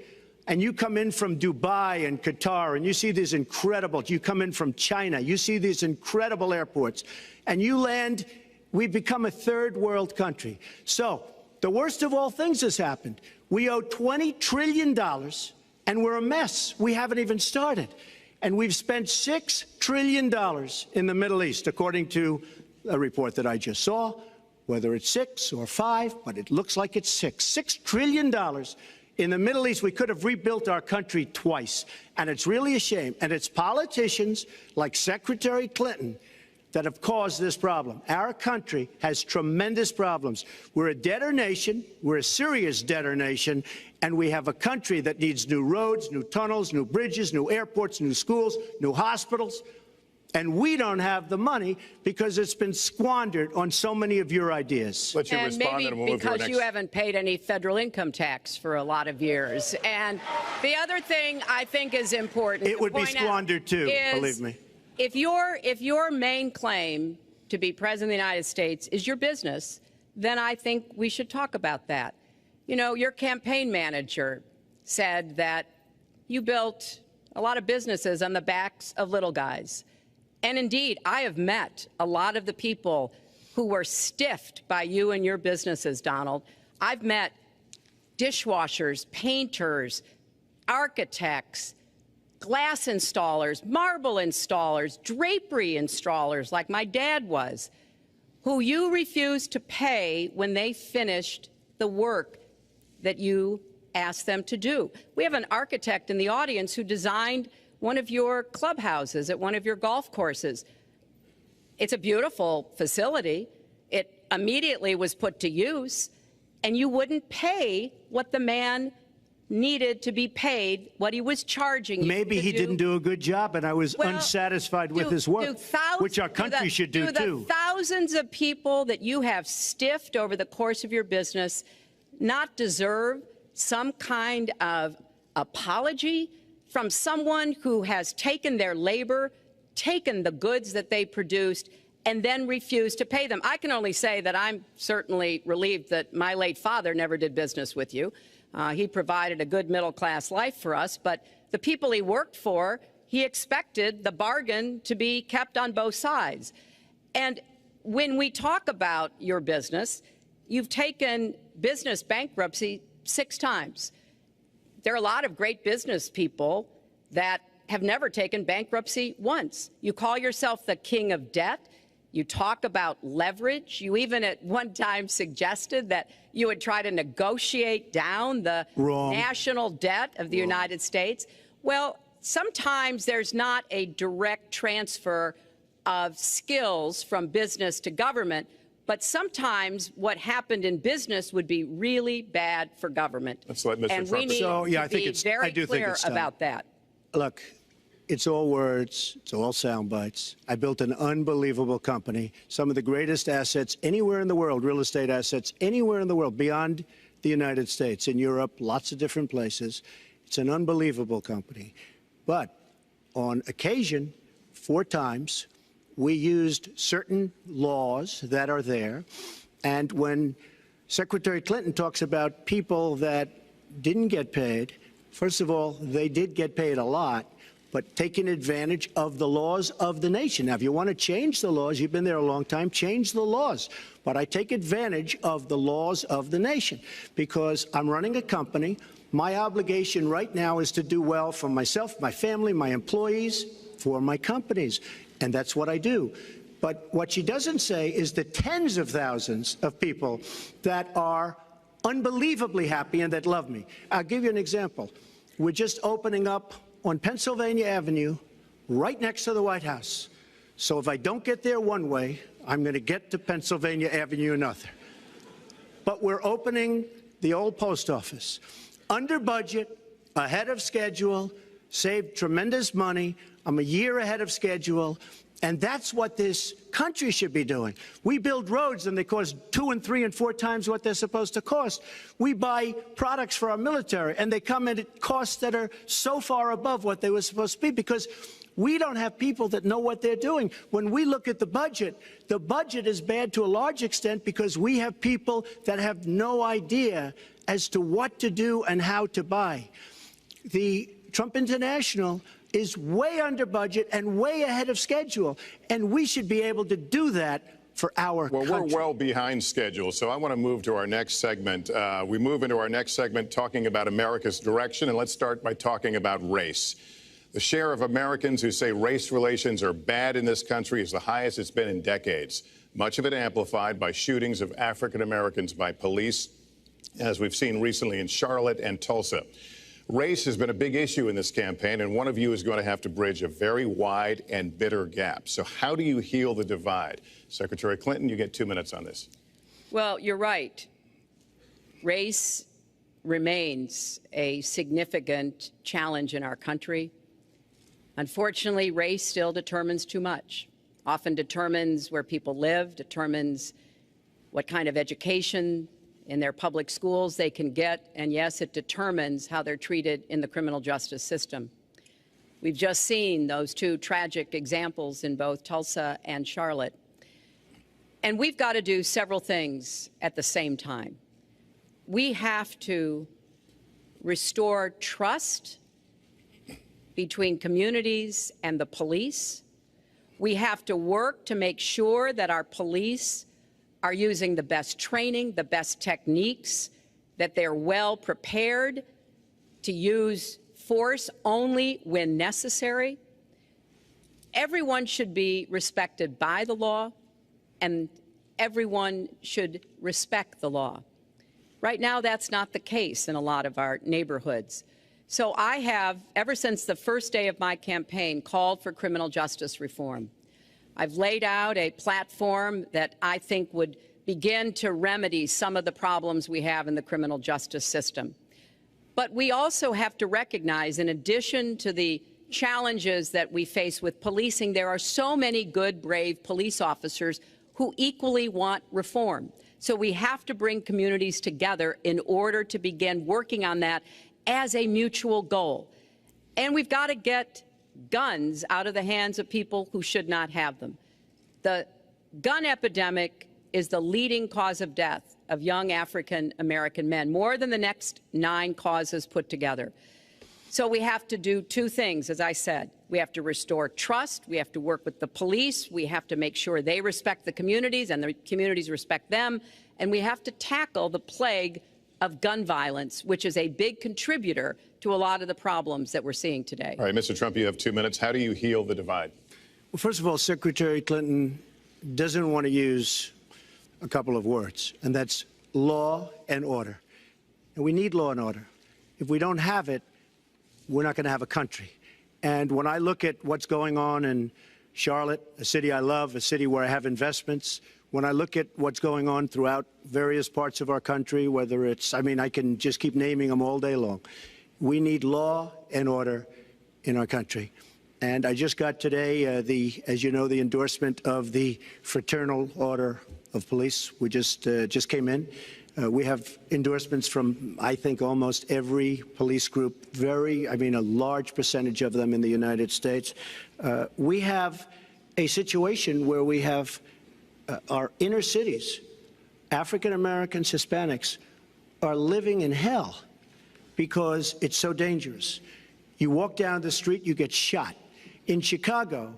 and you come in from Dubai and Qatar, and you see these incredible, you come in from China, you see these incredible airports, and you land, we've become a third world country. So the worst of all things has happened. We owe $20 trillion, and we're a mess. We haven't even started. And we've spent $6 trillion in the Middle East, according to a report that I just saw, whether it's 6 or 5, but it looks like it's 6. $6 trillion in the Middle East. We could have rebuilt our country twice, and it's really a shame. And it's politicians like Secretary Clinton that have caused this problem. Our country has tremendous problems. We're a debtor nation, we're a serious debtor nation, and we have a country that needs new roads, new tunnels, new bridges, new airports, new schools, new hospitals. And we don't have the money because it's been squandered on so many of your ideas. Let you respond, and we'll move to our because next. you haven't paid any federal income tax for a lot of years. And the other thing I think is important. It would be squandered too, believe me. If your main claim to be president of the United States is your business, then I think we should talk about that. You know, your campaign manager said that you built a lot of businesses on the backs of little guys. And indeed, I have met a lot of the people who were stiffed by you and your businesses, Donald. I've met dishwashers, painters, architects, glass installers, marble installers, drapery installers, like my dad was, who you refused to pay when they finished the work that you asked them to do. We have an architect in the audience who designed one of your clubhouses at one of your golf courses. It's a beautiful facility. It immediately was put to use, and you wouldn't pay what the man needed to be paid, what he was charging you. Maybe he didn't do a good job, and I was unsatisfied with his work, which our country should do too. The thousands of people that you have stiffed over the course of your business not deserve some kind of apology from someone who has taken their labor, taken the goods that they produced, and then refused to pay them? I can only say that I'm certainly relieved that my late father never did business with you. He provided a good middle-class life for us, but the people he worked for, he expected the bargain to be kept on both sides. And when we talk about your business, you've taken business bankruptcy 6 times. There are a lot of great business people that have never taken bankruptcy once. You call yourself the king of debt. You talk about leverage. You even at one time suggested that you would try to negotiate down the national debt of the United States. Well, sometimes there's not a direct transfer of skills from business to government, but sometimes what happened in business would be really bad for government. Let's let Mr. And we need to be very clear about that. Look, it's all words, it's all sound bites. I built an unbelievable company, some of the greatest assets anywhere in the world, real estate assets anywhere in the world, beyond the United States, in Europe, lots of different places. It's an unbelievable company. But on occasion, 4 times, we used certain laws that are there. And when Secretary Clinton talks about people that didn't get paid, first of all, they did get paid a lot, but taking advantage of the laws of the nation. Now, if you want to change the laws, you've been there a long time, change the laws. But I take advantage of the laws of the nation because I'm running a company. My obligation right now is to do well for myself, my family, my employees, for my companies. And that's what I do. But what she doesn't say is the tens of thousands of people that are unbelievably happy and that love me. I'll give you an example. We're just opening up on Pennsylvania Avenue, right next to the White House. So if I don't get there one way, I'm going to get to Pennsylvania Avenue another. But we're opening the old post office. Under budget, ahead of schedule, saved tremendous money. I'm a year ahead of schedule. And that's what this country should be doing. We build roads and they cost 2 and 3 and 4 times what they're supposed to cost. We buy products for our military and they come at costs that are so far above what they were supposed to be because we don't have people that know what they're doing. When we look at the budget is bad to a large extent because we have people that have no idea as to what to do and how to buy. The Trump International is way under budget and way ahead of schedule, and we should be able to do that for our country. Well, we're well behind schedule, so I want to move to our next segment. We move into our next segment talking about America's direction, and let's start by talking about race. The share of Americans who say race relations are bad in this country is the highest it's been in decades, much of it amplified by shootings of African Americans by police, as we've seen recently in Charlotte and Tulsa. Race has been a big issue in this campaign, and one of you is going to have to bridge a very wide and bitter gap. So how do you heal the divide? Secretary Clinton, you get 2 minutes on this. Well, you're right. Race remains a significant challenge in our country. Unfortunately, race still determines too much, often determines where people live, determines what kind of education in their public schools they can get, and yes, it determines how they're treated in the criminal justice system. We've just seen those 2 tragic examples in both Tulsa and Charlotte. And we've got to do several things at the same time. We have to restore trust between communities and the police. We have to work to make sure that our police are using the best training, the best techniques, that they're well prepared to use force only when necessary. Everyone should be respected by the law, and everyone should respect the law. Right now, that's not the case in a lot of our neighborhoods. So I have, ever since the first day of my campaign, called for criminal justice reform. I've laid out a platform that I think would begin to remedy some of the problems we have in the criminal justice system. But we also have to recognize, in addition to the challenges that we face with policing, there are so many good, brave police officers who equally want reform. So we have to bring communities together in order to begin working on that as a mutual goal. And we've got to get guns out of the hands of people who should not have them. The gun epidemic is the leading cause of death of young African American men, more than the next 9 causes put together. So we have to do 2 things, as I said. We have to restore trust. We have to work with the police. We have to make sure they respect the communities and the communities respect them. And we have to tackle the plague of gun violence, which is a big contributor to a lot of the problems that we're seeing today. All right, Mr. Trump, you have 2 minutes. How do you heal the divide? Well, first of all, Secretary Clinton doesn't want to use a couple of words, and that's law and order. And we need law and order. If we don't have it, we're not going to have a country. And when I look at what's going on in Charlotte, a city I love, a city where I have investments, when I look at what's going on throughout various parts of our country, whether it's, I mean, I can just keep naming them all day long. We need law and order in our country. And I just got today, as you know, the endorsement of the Fraternal Order of Police. We just came in. We have endorsements from, I think, almost every police group, a large percentage of them in the United States. We have a situation where we have our inner cities, African Americans, Hispanics, are living in hell because it's so dangerous. You walk down the street, you get shot. In Chicago,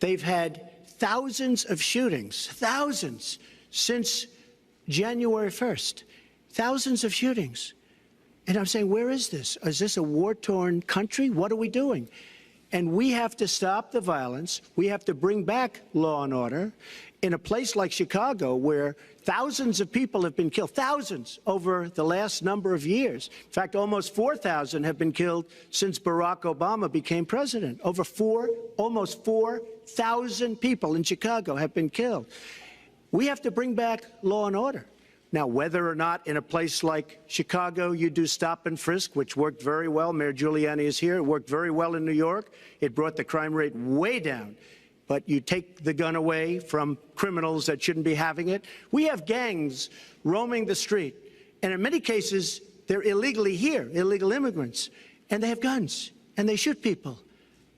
they've had thousands of shootings, thousands, since January 1st. Thousands of shootings. And I'm saying, where is this? Is this a war-torn country? What are we doing? And we have to stop the violence. We have to bring back law and order. In a place like Chicago, where thousands of people have been killed, thousands over the last number of years. In fact, almost 4,000 have been killed since Barack Obama became president. Almost 4,000 people in Chicago have been killed. We have to bring back law and order. Now, whether or not in a place like Chicago you do stop and frisk, which worked very well, Mayor Giuliani is here, it worked very well in New York, it brought the crime rate way down. But you take the gun away from criminals that shouldn't be having it. We have gangs roaming the street, and in many cases, they're illegally here, illegal immigrants, and they have guns, and they shoot people.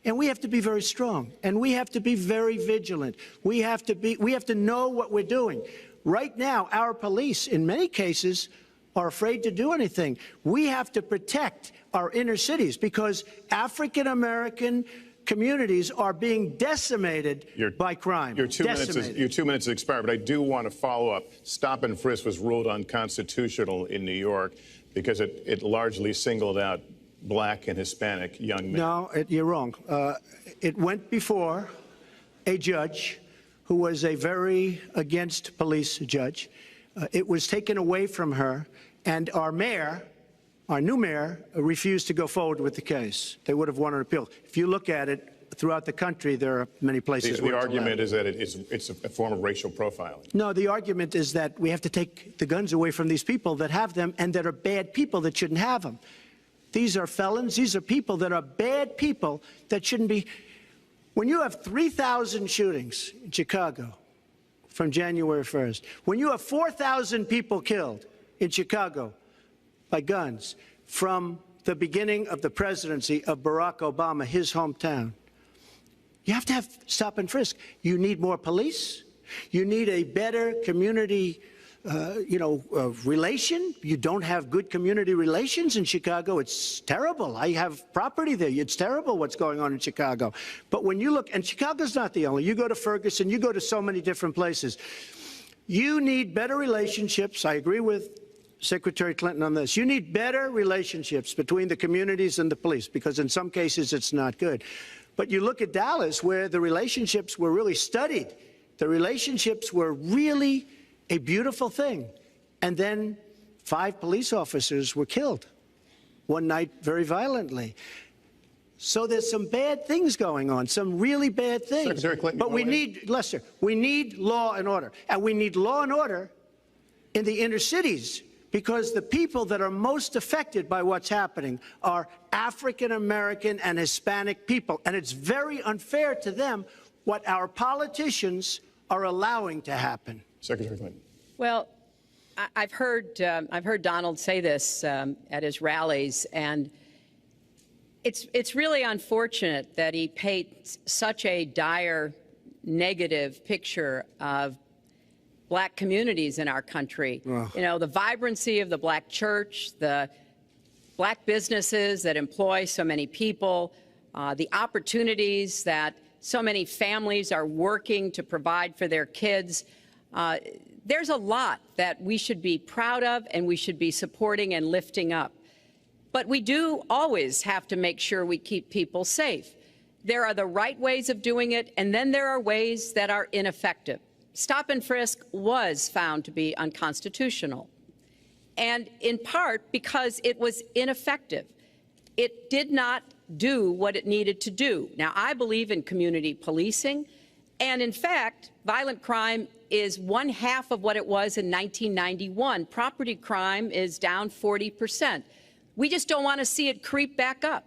And we have to be very strong, and we have to be very vigilant. We have to know what we're doing. Right now, our police, in many cases, are afraid to do anything. We have to protect our inner cities because African-American communities are being decimated by crime. Your two minutes expired, but I do want to follow up. Stop and frisk was ruled unconstitutional in New York because it largely singled out Black and Hispanic young men. No, you're wrong. It went before a judge who was a very against police judge. It was taken away from her, and our mayor, our new mayor, refused to go forward with the case. They would have won an appeal. If you look at it throughout the country, there are many places the where argument is that it's a form of racial profiling. No, the argument is that we have to take the guns away from these people that have them and that are bad people that shouldn't have them. These are felons. These are people that are bad people that shouldn't be. When you have 3,000 shootings in Chicago from January 1st, when you have 4,000 people killed in Chicago by guns from the beginning of the presidency of Barack Obama, his hometown, you have to have stop and frisk. You need more police. You need a better community relation. You don't have good community relations in Chicago. It's terrible. I have property there. It's terrible what's going on in Chicago. But when you look, and Chicago's not the only, you go to Ferguson, you go to so many different places. You need better relationships. I agree with Secretary Clinton on this. You need better relationships between the communities and the police, because in some cases it's not good. But you look at Dallas, where the relationships were really studied. The relationships were really a beautiful thing. And then 5 police officers were killed one night very violently. So there's some bad things going on, some really bad things. Secretary Clinton, but we need, Lester, we need law and order. And we need law and order in the inner cities, because the people that are most affected by what's happening are African American and Hispanic people. And it's very unfair to them what our politicians are allowing to happen. Secretary Clinton. Well, I've heard Donald say this at his rallies, and it's really unfortunate that he paints such a dire, negative picture of Black communities in our country. You know, the vibrancy of the Black church, the Black businesses that employ so many people, the opportunities that so many families are working to provide for their kids. There's a lot that we should be proud of and we should be supporting and lifting up. But we do always have to make sure we keep people safe. There are the right ways of doing it, and then there are ways that are ineffective. Stop and frisk was found to be unconstitutional, and in part because it was ineffective. It did not do what it needed to do. Now, I believe in community policing, and in fact, violent crime is 1/2 of what it was in 1991. Property crime is down 40%. We just don't want to see it creep back up.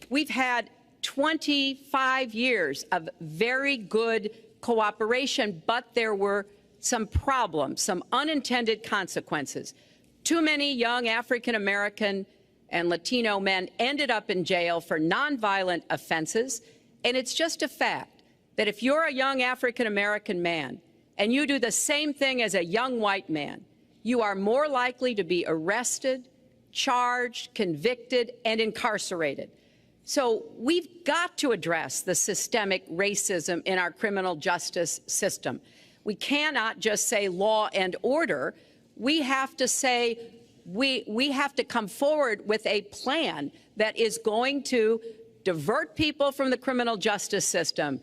We've had 25 years of very good cooperation, but there were some problems, some unintended consequences. Too many young African-American and Latino men ended up in jail for nonviolent offenses, and it's just a fact that if you're a young African-American man and you do the same thing as a young white man, you are more likely to be arrested, charged, convicted, and incarcerated. So we've got to address the systemic racism in our criminal justice system. We cannot just say law and order. We have to say we have to come forward with a plan that is going to divert people from the criminal justice system,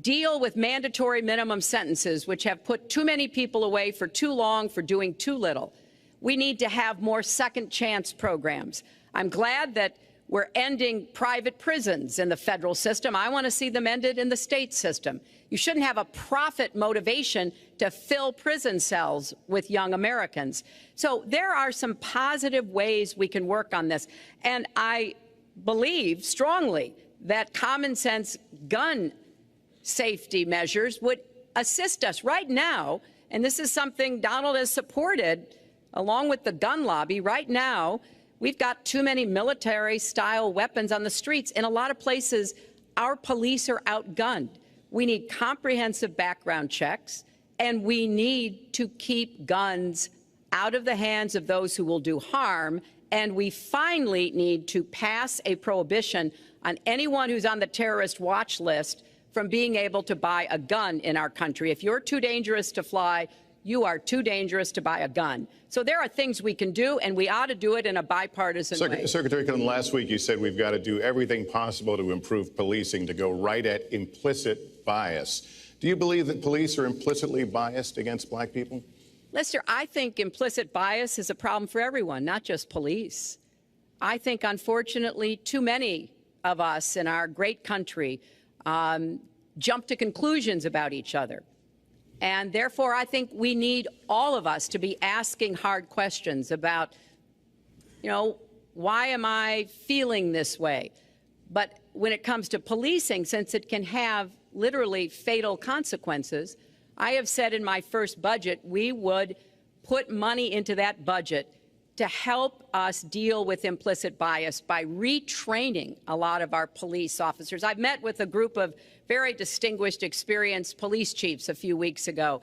deal with mandatory minimum sentences, which have put too many people away for too long for doing too little. We need to have more second chance programs. I'm glad that We're ending private prisons in the federal system. I want to see them ended in the state system. You shouldn't have a profit motivation to fill prison cells with young Americans. So there are some positive ways we can work on this. And I believe strongly that common sense gun safety measures would assist us right now. And this is something Donald has supported along with the gun lobby. Right now, we've got too many military-style weapons on the streets. In a lot of places, our police are outgunned. We need comprehensive background checks, and we need to keep guns out of the hands of those who will do harm. And we finally need to pass a prohibition on anyone who's on the terrorist watch list from being able to buy a gun in our country. If you're too dangerous to fly, you are too dangerous to buy a gun. So there are things we can do, and we ought to do it in a bipartisan way. Secretary Clinton, last week you said we've got to do everything possible to improve policing, to go right at implicit bias. Do you believe that police are implicitly biased against black people? Lester, I think implicit bias is a problem for everyone, not just police. I think, unfortunately, too many of us in our great country jump to conclusions about each other. And therefore, I think we need all of us to be asking hard questions about, why am I feeling this way? But when it comes to policing, since it can have literally fatal consequences, I have said in my first budget we would put money into that budget to help us deal with implicit bias by retraining a lot of our police officers. I've met with a group of very distinguished, experienced police chiefs a few weeks ago.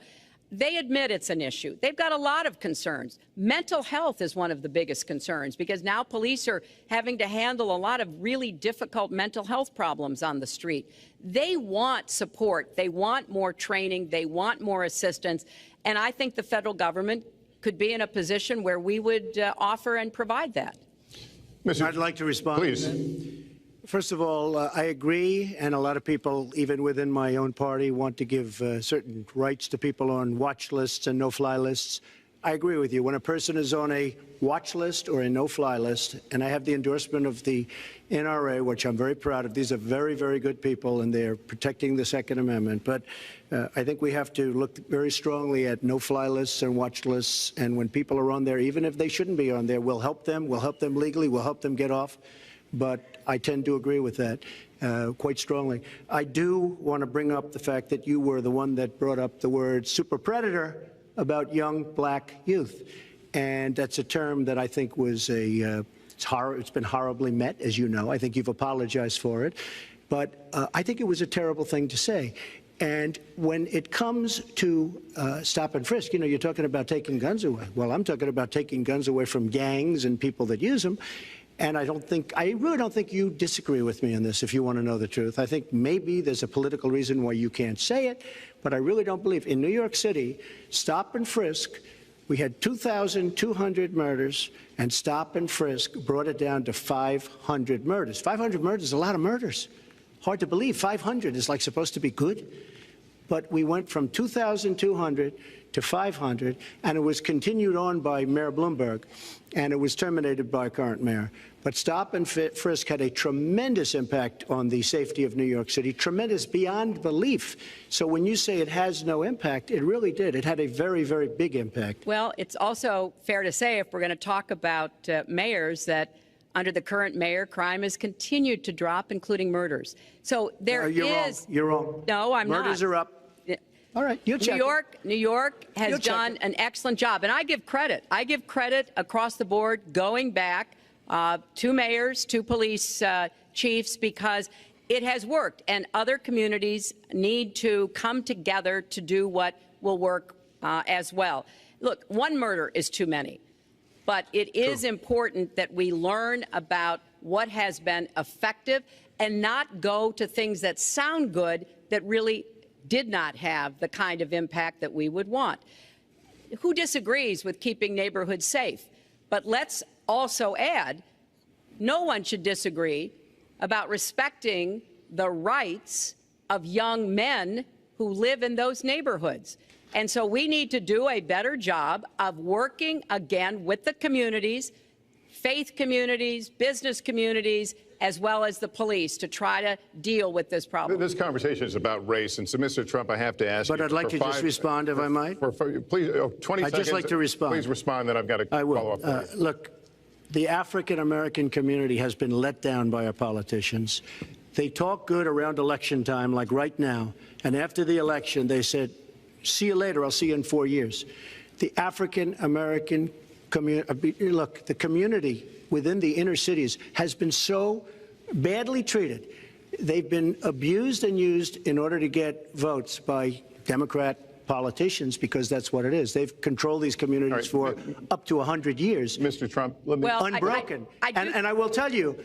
They admit it's an issue. They've got a lot of concerns. Mental health is one of the biggest concerns because now police are having to handle a lot of really difficult mental health problems on the street. They want support. They want more training. They want more assistance. And I think the federal government could be in a position where we would offer and provide that. I'd like to respond. Please. First of all, I agree, and a lot of people, even within my own party, want to give certain rights to people on watch lists and no-fly lists. I agree with you. When a person is on a watch list or a no-fly list, and I have the endorsement of the NRA, which I'm very proud of. These are very, very good people, and they're protecting the Second Amendment. But I think we have to look very strongly at no-fly lists and watch lists. And when people are on there, even if they shouldn't be on there, we'll help them. We'll help them legally. We'll help them get off. But I tend to agree with that quite strongly. I do want to bring up the fact that you were the one that brought up the word super predator about young black youth. And that's a term that I think was it's been horribly met, as you know. I think you've apologized for it. But I think it was a terrible thing to say. And when it comes to stop and frisk, you're talking about taking guns away. Well, I'm talking about taking guns away from gangs and people that use them. And I really don't think you disagree with me on this, if you want to know the truth. I think maybe there's a political reason why you can't say it, but I really don't believe. In New York City, stop and frisk, we had 2,200 murders, and stop and frisk brought it down to 500 murders. 500 murders is a lot of murders. Hard to believe. 500 is like supposed to be good. But we went from 2,200 to 500, and it was continued on by Mayor Bloomberg, and it was terminated by current mayor. But stop and frisk had a tremendous impact on the safety of New York City, tremendous beyond belief. So when you say it has no impact, it really did. It had a very, very big impact. Well, it's also fair to say, if we're going to talk about mayors, that under the current mayor, crime has continued to drop, including murders. So there is... You're wrong. No, I'm not. Murders are up. All right, you'll check New York has done an excellent job, and I give credit. I give credit across the board, going back to mayors, to police chiefs, because it has worked, and other communities need to come together to do what will work as well. Look, one murder is too many, but it is important that we learn about what has been effective and not go to things that sound good that really did not have the kind of impact that we would want. Who disagrees with keeping neighborhoods safe? But let's also add, no one should disagree about respecting the rights of young men who live in those neighborhoods. And so we need to do a better job of working again with the communities, faith communities, business communities, as well as the police to try to deal with this problem. This conversation is about race, and so, Mr. Trump, I have to ask you. But I'd like to just respond, if I might. Please, 20 seconds. I'd just like to respond. Please respond, then I've got to follow up. Look, the African-American community has been let down by our politicians. They talk good around election time, like right now, and after the election, they said, see you later, I'll see you in 4 years. The African-American community, look, the community within the inner cities has been so badly treated. They've been abused and used in order to get votes by Democrat politicians, because that's what it is. They've controlled these communities for up to 100 years. Mr. Trump, let me... Unbroken. And I will tell you,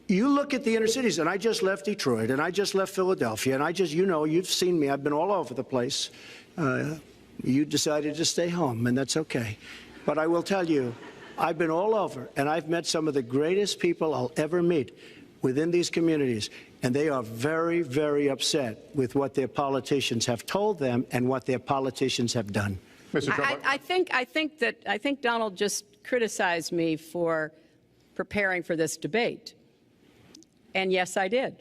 you look at the inner cities, and I just left Detroit, and I just left Philadelphia, and I just, you know, you've seen me. I've been all over the place. You decided to stay home, and that's okay. But I will tell you, I've been all over, and I've met some of the greatest people I'll ever meet within these communities, and they are very, very upset with what their politicians have told them and what their politicians have done. Mr. Trump, I think Donald just criticized me for preparing for this debate. And yes, I did.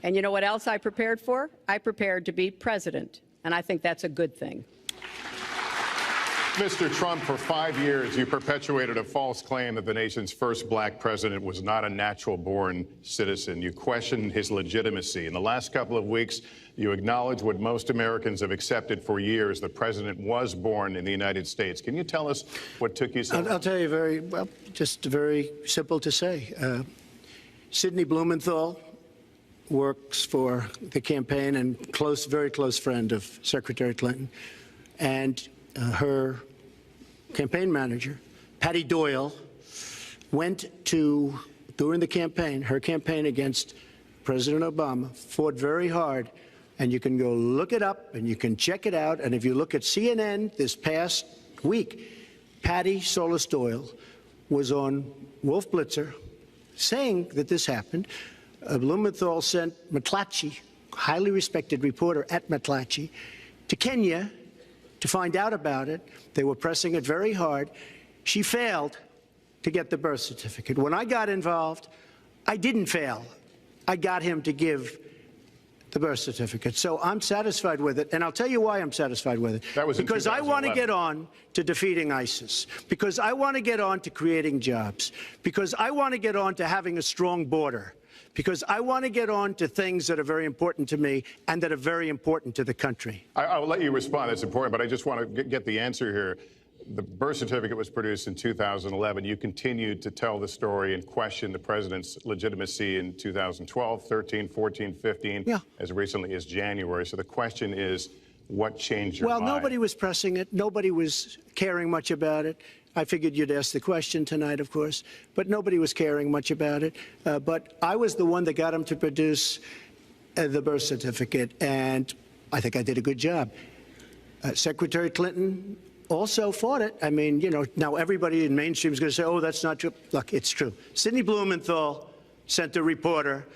And you know what else I prepared for? I prepared to be president, and I think that's a good thing. Mr. Trump, for 5 years, you perpetuated a false claim that the nation's first black president was not a natural-born citizen. You questioned his legitimacy. In the last couple of weeks, you acknowledged what most Americans have accepted for years: the president was born in the United States. Can you tell us what took you so long? I'll tell you just very simple to say. Sidney Blumenthal works for the campaign and very close friend of Secretary Clinton. And her campaign manager, Patty Doyle, went to, during the campaign, her campaign against President Obama, fought very hard, and you can go look it up and you can check it out. And if you look at CNN this past week, Patty Solis Doyle was on Wolf Blitzer saying that this happened. Blumenthal sent McClatchy, highly respected reporter at McClatchy, to Kenya to find out about it. They were pressing it very hard. She failed to get the birth certificate. When I got involved, I didn't fail. I got him to give the birth certificate. So I'm satisfied with it, and I'll tell you why I'm satisfied with it. That was because I want to get on to defeating ISIS, because I want to get on to creating jobs, because I want to get on to having a strong border, because I want to get on to things that are very important to me and that are very important to the country. I will let you respond. It's important, but I just want to get the answer here. The birth certificate was produced in 2011. You continued to tell the story and question the president's legitimacy in 2012, 13, 14, 15, as recently as January. So the question is, what changed your mind? Well, nobody was pressing it. Nobody was caring much about it. I figured you'd ask the question tonight, of course, but nobody was caring much about it. But I was the one that got him to produce the birth certificate, and I think I did a good job. Secretary Clinton also fought it. I mean, you know, now everybody in mainstream is going to say, oh, that's not true. Look, it's true. Sidney Blumenthal sent a reporter.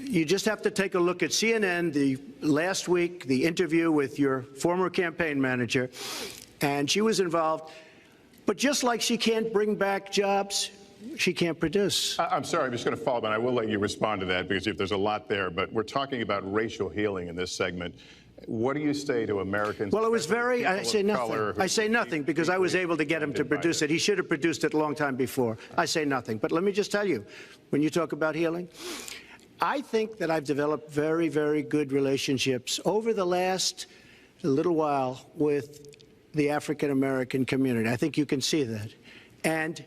You just have to take a look at CNN last week, the interview with your former campaign manager, and she was involved. But just like she can't bring back jobs, she can't produce. I'm sorry, I'm just going to follow up, and I will let you respond to that, because if there's a lot there. But we're talking about racial healing in this segment. What do you say to Americans? Well, it was I say nothing. I say nothing because I was able to get him to produce it. He should have produced it a long time before. I say nothing. But let me just tell you, when you talk about healing, I think that I've developed very, very good relationships over the last little while with the African-American community. I think you can see that. And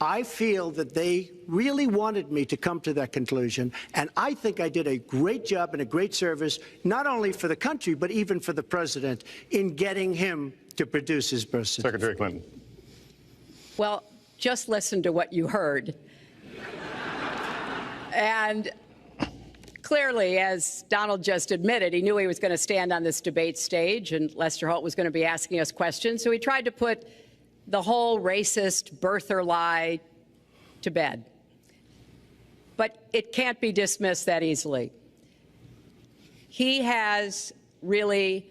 I feel that they really wanted me to come to that conclusion, and I think I did a great job and a great service, not only for the country, but even for the president, in getting him to produce his birth certificate. Secretary Clinton. Well, just listen to what you heard. And clearly, as Donald just admitted, he knew he was going to stand on this debate stage, and Lester Holt was going to be asking us questions, so he tried to put the whole racist birther lie to bed. But it can't be dismissed that easily. He has really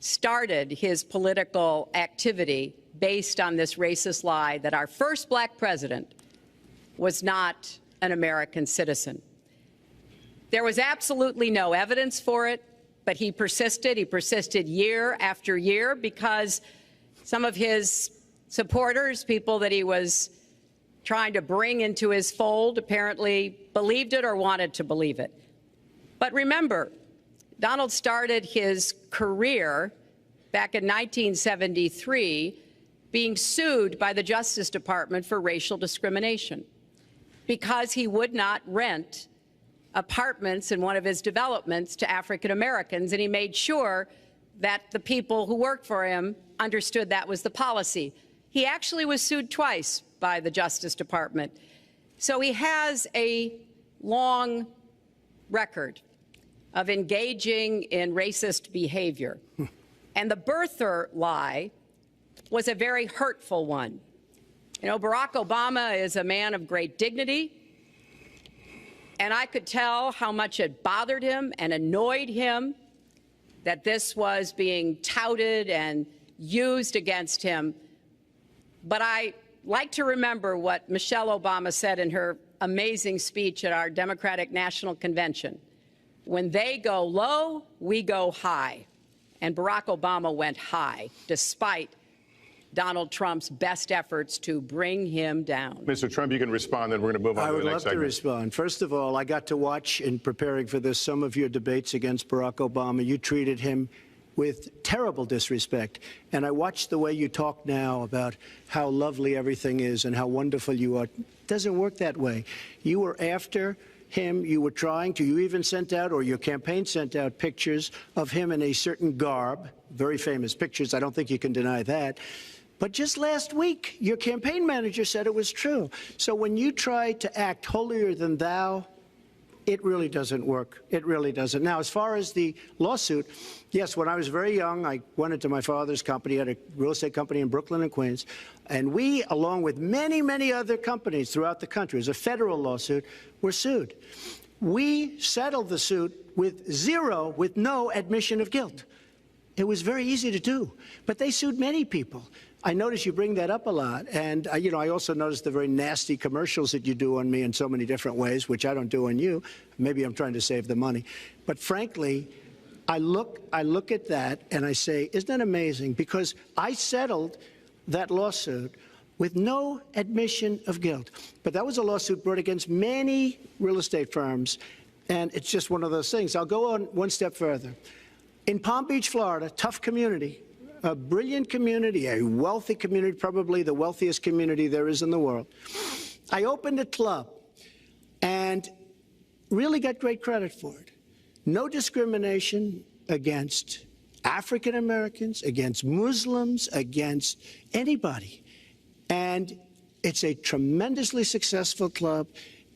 started his political activity based on this racist lie that our first black president was not an American citizen. There was absolutely no evidence for it, but he persisted. He persisted year after year because some of his supporters, people that he was trying to bring into his fold, apparently believed it or wanted to believe it. But remember, Donald started his career back in 1973 being sued by the Justice Department for racial discrimination because he would not rent apartments in one of his developments to African Americans, and he made sure that the people who worked for him understood that was the policy. He actually was sued twice by the Justice Department. So he has a long record of engaging in racist behavior. And the birther lie was a very hurtful one. You know, Barack Obama is a man of great dignity, and I could tell how much it bothered him and annoyed him that this was being touted and used against him. But I like to remember what Michelle Obama said in her amazing speech at our Democratic National Convention. When they go low, we go high. And Barack Obama went high, despite Donald Trump's best efforts to bring him down. Mr. Trump, you can respond, then we're going to move on to the next segment. I would love to respond. First of all, I got to watch, in preparing for this, some of your debates against Barack Obama. You treated him with terrible disrespect. And I watched the way you talk now about how lovely everything is and how wonderful you are. It doesn't work that way. You were after him. You were trying to. You even sent out, or your campaign sent out, pictures of him in a certain garb, very famous pictures. I don't think you can deny that. But just last week, your campaign manager said it was true. So when you try to act holier than thou, it really doesn't work. It really doesn't. Now, as far as the lawsuit, yes, when I was very young, I went into my father's company, had a real estate company in Brooklyn and Queens, and we, along with many, many other companies throughout the country, it was a federal lawsuit, were sued. We settled the suit with no admission of guilt. It was very easy to do, but they sued many people. I notice you bring that up a lot, and you know, I also notice the very nasty commercials that you do on me in so many different ways, which I don't do on you. Maybe I'm trying to save the money, but frankly, I look at that and I say, isn't that amazing? Because I settled that lawsuit with no admission of guilt. But that was a lawsuit brought against many real estate firms, and it's just one of those things. I'll go on one step further. In Palm Beach, Florida, tough community, a brilliant community, a wealthy community, probably the wealthiest community there is in the world. I opened a club and really got great credit for it. No discrimination against African Americans, against Muslims, against anybody. And it's a tremendously successful club,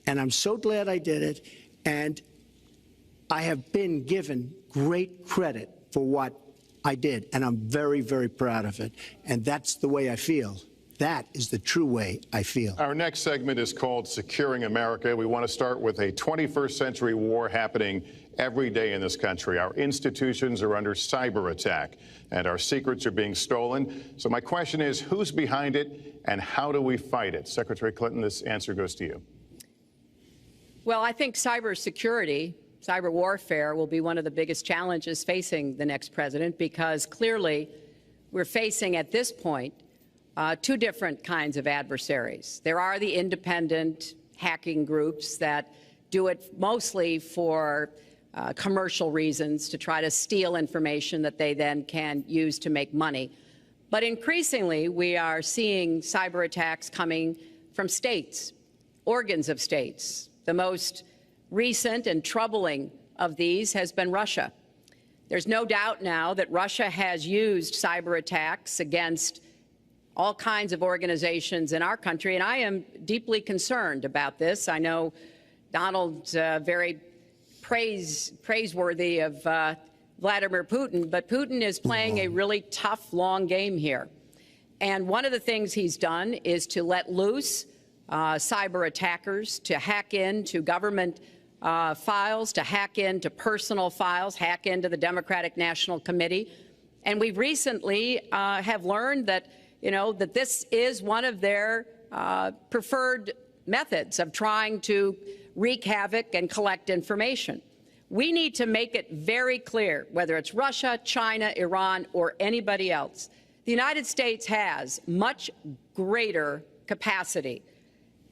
and I'm so glad I did it. And I have been given great credit for what I did, and I'm very, very proud of it. And that's the way I feel. That is the true way I feel. Our next segment is called Securing America. We want to start with a 21st century war happening every day in this country. Our institutions are under cyber attack, and our secrets are being stolen. So my question is, who's behind it, and how do we fight it? Secretary Clinton, this answer goes to you. Well, I think cybersecurity, cyber warfare will be one of the biggest challenges facing the next president, because clearly we're facing at this point two different kinds of adversaries. There are the independent hacking groups that do it mostly for commercial reasons, to try to steal information that they then can use to make money. But increasingly, we are seeing cyber attacks coming from states, organs of states. The most recent and troubling of these has been Russia. There's no doubt now that Russia has used cyber attacks against all kinds of organizations in our country, and I am deeply concerned about this. I know Donald's very praiseworthy of Vladimir Putin, but Putin is playing a really tough, long game here. And one of the things he's done is to let loose cyber attackers to hack into government files, to hack into personal files, hack into the Democratic National Committee. And we've recently have learned that that this is one of their preferred methods of trying to wreak havoc and collect information. We need to make it very clear, whether it's Russia, China, Iran, or anybody else, the United States has much greater capacity,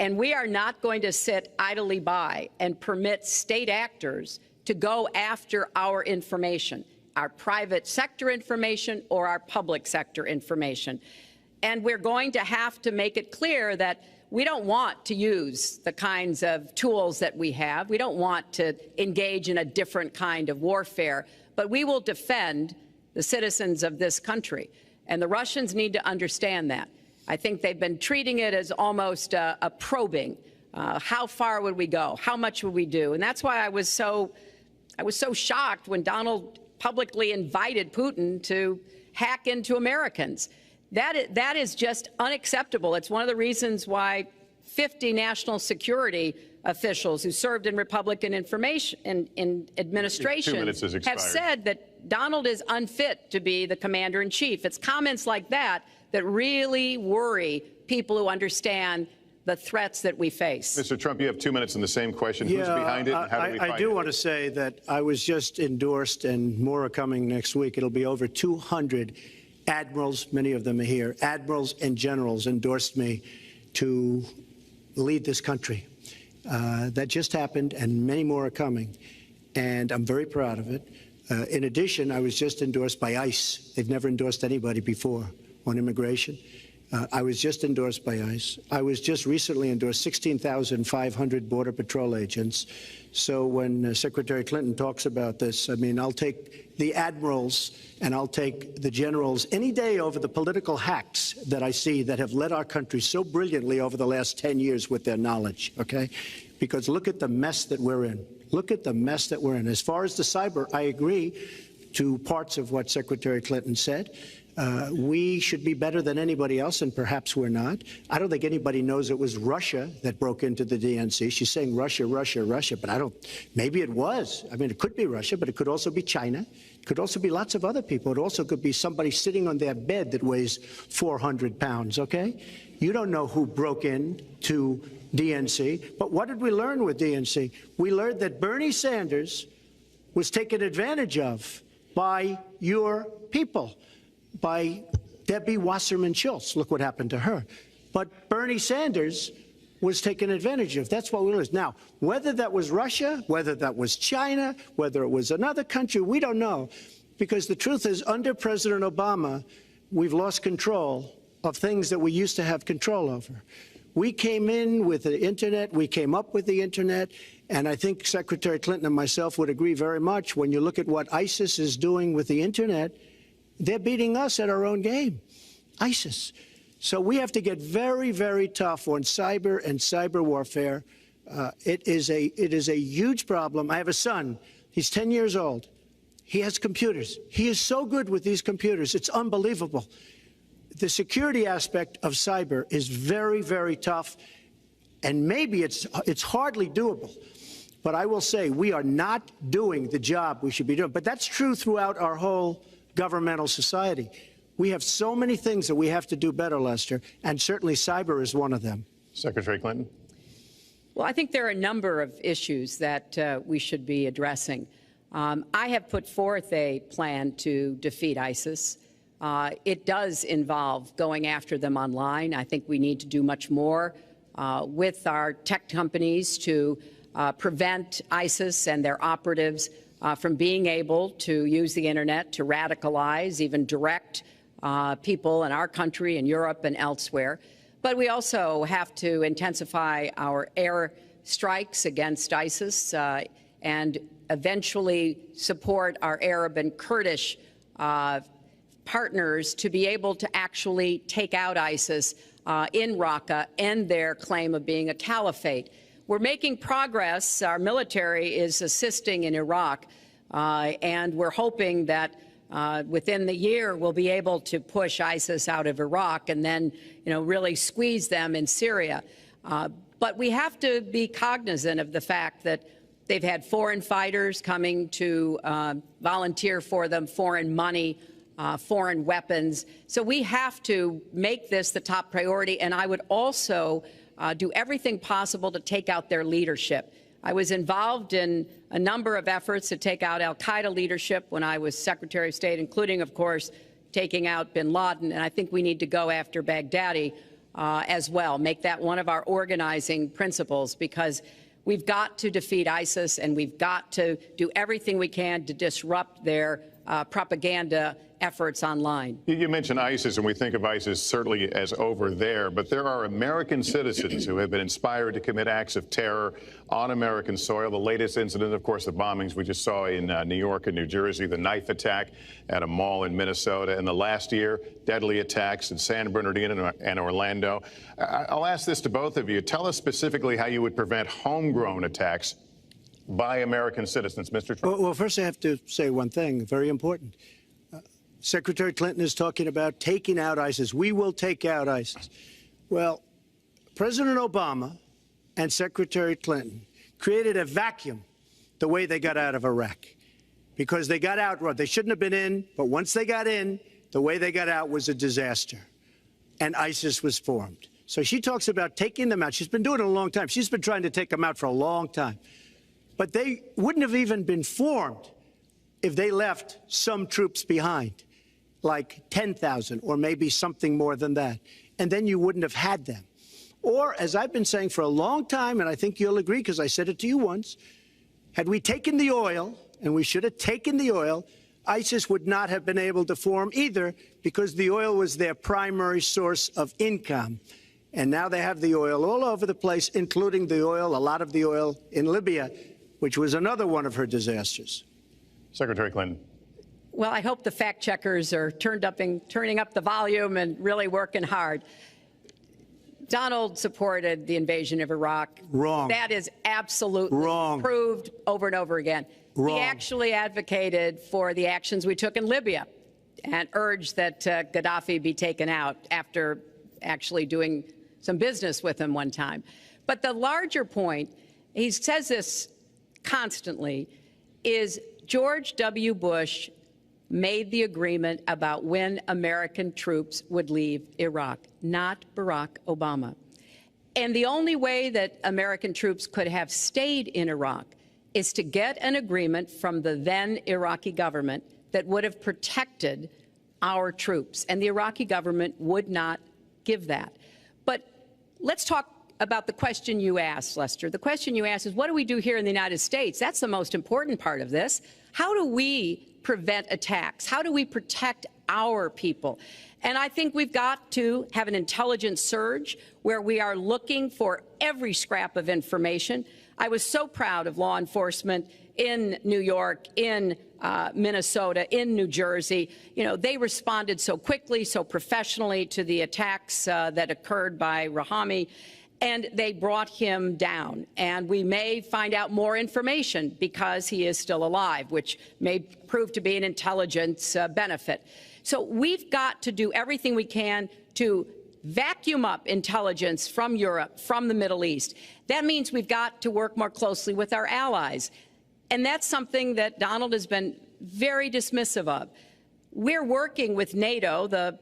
and we are not going to sit idly by and permit state actors to go after our information, our private sector information or our public sector information. And we're going to have to make it clear that we don't want to use the kinds of tools that we have. We don't want to engage in a different kind of warfare, but we will defend the citizens of this country. And the Russians need to understand that. I think they've been treating it as almost a probing. How far would we go? How much would we do? And that's why I was so shocked when Donald publicly invited Putin to hack into Americans. That is just unacceptable. It's one of the reasons why 50 national security officials who served in Republican administration have said that Donald is unfit to be the commander-in-chief. It's comments like that that really worry people who understand the threats that we face. Mr. Trump, you have 2 minutes in the same question. Who's behind it and how do we find it? I do want to say that I was just endorsed, and more are coming next week. It'll be over 200 admirals, many of them are here, admirals and generals endorsed me to lead this country. That just happened, and many more are coming, and I'm very proud of it. In addition, I was just endorsed by ICE. They've never endorsed anybody before on immigration. I was just endorsed by ICE. I was just recently endorsed 16,500 Border Patrol agents. So when Secretary Clinton talks about this, I mean, I'll take the admirals and I'll take the generals any day over the political hacks that I see that have led our country so brilliantly over the last 10 years with their knowledge, okay? Because look at the mess that we're in. Look at the mess that we're in. As far as the cyber, I agree to parts of what Secretary Clinton said. We should be better than anybody else, and perhaps we're not. I don't think anybody knows it was Russia that broke into the DNC. She's saying Russia, Russia, Russia, but maybe it was. I mean, it could be Russia, but it could also be China. It could also be lots of other people. It also could be somebody sitting on their bed that weighs 400 pounds, okay? You don't know who broke in to DNC. But what did we learn with DNC? We learned that Bernie Sanders was taken advantage of by your people, by Debbie Wasserman Schultz. Look what happened to her. But Bernie Sanders was taken advantage of. That's what we learned. Now, whether that was Russia, whether that was China, whether it was another country, we don't know. Because the truth is, under President Obama, we've lost control of things that we used to have control over. We came in with the Internet. We came up with the Internet. And I think Secretary Clinton and myself would agree very much when you look at what ISIS is doing with the Internet. They're beating us at our own game, ISIS. So we have to get very, very tough on cyber and cyber warfare. It is a huge problem. I have a son. He's 10 years old. He has computers. He is so good with these computers. It's unbelievable. The security aspect of cyber is very, very tough, and maybe it's hardly doable. But I will say we are not doing the job we should be doing. But that's true throughout our whole governmental society. We have so many things that we have to do better, Lester, and certainly cyber is one of them. Secretary Clinton. Well, I think there are a number of issues that we should be addressing. I have put forth a plan to defeat ISIS. It does involve going after them online. I think we need to do much more with our tech companies to prevent ISIS and their operatives from being able to use the Internet to radicalize, even direct people in our country and Europe and elsewhere. But we also have to intensify our air strikes against ISIS and eventually support our Arab and Kurdish partners to be able to actually take out ISIS in Raqqa and their claim of being a caliphate. We're making progress. Our military is assisting in Iraq, and we're hoping that within the year we'll be able to push ISIS out of Iraq and then, really squeeze them in Syria. But we have to be cognizant of the fact that they've had foreign fighters coming to volunteer for them, foreign money foreign weapons. So we have to make this the top priority, and I would also do everything possible to take out their leadership. I was involved in a number of efforts to take out al-Qaeda leadership when I was Secretary of State, including, of course, taking out bin Laden, and I think we need to go after Baghdadi as well, make that one of our organizing principles, because we've got to defeat ISIS, and we've got to do everything we can to disrupt their propaganda efforts online. You mentioned ISIS, and we think of ISIS certainly as over there, but there are American citizens who have been inspired to commit acts of terror on American soil. The latest incident, of course, the bombings we just saw in New York and New Jersey, the knife attack at a mall in Minnesota, and the last year, deadly attacks in San Bernardino and Orlando. I'll ask this to both of you. Tell us specifically how you would prevent homegrown attacks by American citizens, Mr. Trump. Well, first I have to say one thing, very important. Secretary Clinton is talking about taking out ISIS. We will take out ISIS. Well, President Obama and Secretary Clinton created a vacuum the way they got out of Iraq, because they got out, they shouldn't have been in, but once they got in, the way they got out was a disaster, and ISIS was formed. So she talks about taking them out. She's been doing it a long time. She's been trying to take them out for a long time. But they wouldn't have even been formed if they left some troops behind, like 10,000 or maybe something more than that. And then you wouldn't have had them. Or, as I've been saying for a long time, and I think you'll agree because I said it to you once, had we taken the oil, and we should have taken the oil, ISIS would not have been able to form either, because the oil was their primary source of income. And now they have the oil all over the place, including the oil, a lot of the oil in Libya, which was another one of her disasters. Secretary Clinton. Well, I hope the fact checkers are turning up the volume and really working hard. Donald supported the invasion of Iraq. Wrong. That is absolutely wrong. Proved over and over again. Wrong. He actually advocated for the actions we took in Libya and urged that Gaddafi be taken out after actually doing some business with him one time. But the larger point, he says this constantly, is George W. Bush made the agreement about when American troops would leave Iraq, not Barack Obama. And the only way that American troops could have stayed in Iraq is to get an agreement from the then Iraqi government that would have protected our troops. And the Iraqi government would not give that. But let's talk about the question you asked, Lester. The question you asked is, what do we do here in the United States? That's the most important part of this. How do we prevent attacks? How do we protect our people? And I think we've got to have an intelligence surge where we are looking for every scrap of information. I was so proud of law enforcement in New York, in Minnesota, in New Jersey. You know, they responded so quickly, so professionally to the attacks that occurred by Rahami, and they brought him down. And we may find out more information because he is still alive, which may prove to be an intelligence benefit. So we've got to do everything we can to vacuum up intelligence from Europe, from the Middle East. That means we've got to work more closely with our allies. And that's something that Donald has been very dismissive of. We're working with NATO, the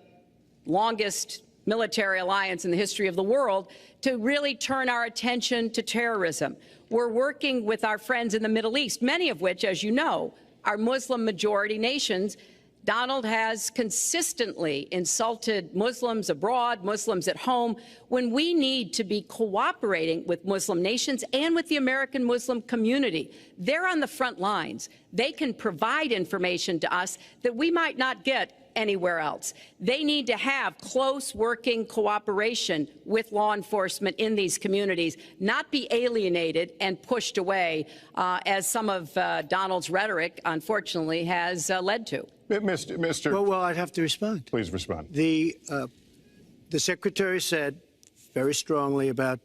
longest military alliance in the history of the world, to really turn our attention to terrorism. We're working with our friends in the Middle East, many of which, as you know, are Muslim-majority nations. Donald has consistently insulted Muslims abroad, Muslims at home, when we need to be cooperating with Muslim nations and with the American Muslim community. They're on the front lines. They can provide information to us that we might not get anywhere else. They need to have close working cooperation with law enforcement in these communities, not be alienated and pushed away, as some of Donald's rhetoric, unfortunately, has led to. Mr. Well, I'd have to respond. Please respond. The Secretary said very strongly about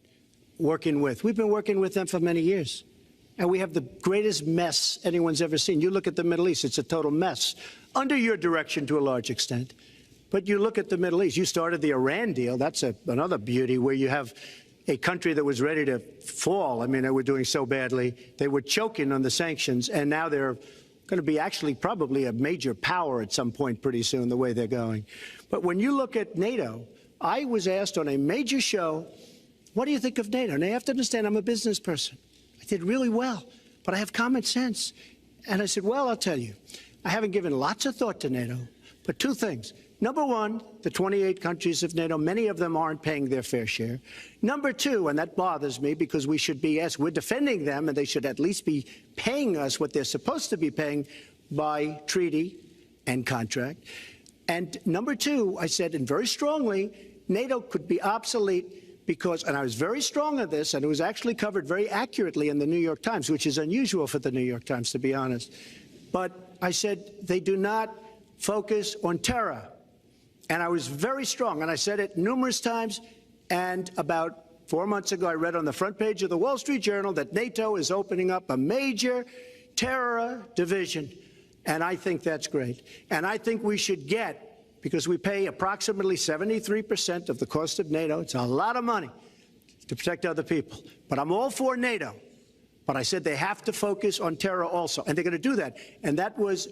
working with. We've been working with them for many years. And we have the greatest mess anyone's ever seen. You look at the Middle East, it's a total mess, under your direction to a large extent. But you look at the Middle East, you started the Iran deal. That's another beauty, where you have a country that was ready to fall. I mean, they were doing so badly. They were choking on the sanctions, and now they're going to be actually probably a major power at some point pretty soon, the way they're going. But when you look at NATO, I was asked on a major show, what do you think of NATO? Now, you have to understand, I'm a business person. I did really well, but I have common sense. And I said, well, I'll tell you, I haven't given lots of thought to NATO, but two things. Number one, the 28 countries of NATO, many of them aren't paying their fair share. Number two, and that bothers me because we should be, as we're defending them, and they should at least be paying us what they're supposed to be paying by treaty and contract. And number two, I said, and very strongly, NATO could be obsolete because, and I was very strong on this, and it was actually covered very accurately in the New York Times, which is unusual for the New York Times, to be honest. But I said, they do not focus on terror. And I was very strong, and I said it numerous times. And about 4 months ago, I read on the front page of the Wall Street Journal that NATO is opening up a major terror division. And I think that's great. And I think we should get, because we pay approximately 73% of the cost of NATO. It's a lot of money to protect other people. But I'm all for NATO. But I said they have to focus on terror also. And they're going to do that. And that was,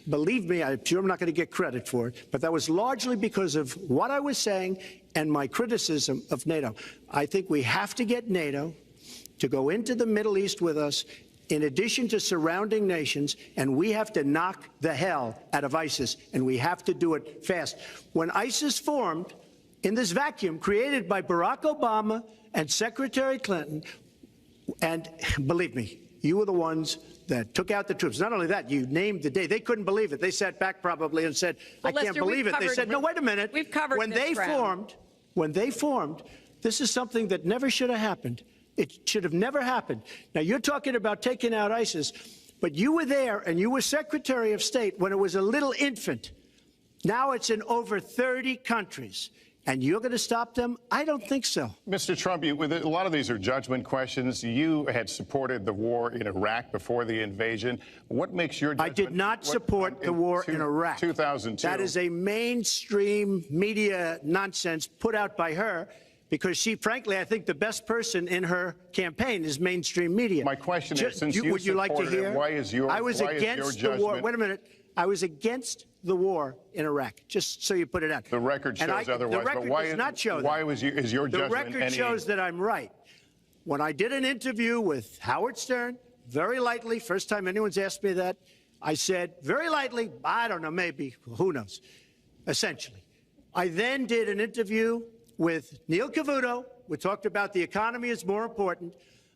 believe me, I'm sure I'm not going to get credit for it, but that was largely because of what I was saying and my criticism of NATO. I think we have to get NATO to go into the Middle East with us, in addition to surrounding nations, and we have to knock the hell out of ISIS, and we have to do it fast. When ISIS formed in this vacuum created by Barack Obama and Secretary Clinton, and believe me, you were the ones that took out the troops. Not only that, you named the day. They couldn't believe it. They sat back probably and said, I can't believe it. They said, no, wait a minute. We've covered when they formed, this is something that never should have happened. It should have never happened. Now, you're talking about taking out ISIS, but you were there and you were Secretary of State when it was a little infant. Now it's in over 30 countries. And you're going to stop them? I don't think so. Mr. Trump, a lot of these are judgment questions. You had supported the war in Iraq before the invasion. What makes your judgment? I did not support the war in Iraq. 2002. That is a mainstream media nonsense put out by her, because she, frankly, I think the best person in her campaign is mainstream media. My question is, since you would you like to hear? Why is your I was against the war. Wait a minute. I was against the war in Iraq, just so you put it out. The record shows otherwise. The record does not show that. Why is your judgment? The record shows that I'm right. When I did an interview with Howard Stern, very lightly, first time anyone's asked me that, I said, very lightly, I don't know, maybe, who knows, essentially. I then did an interview with Neil Cavuto. We talked about the economy is more important.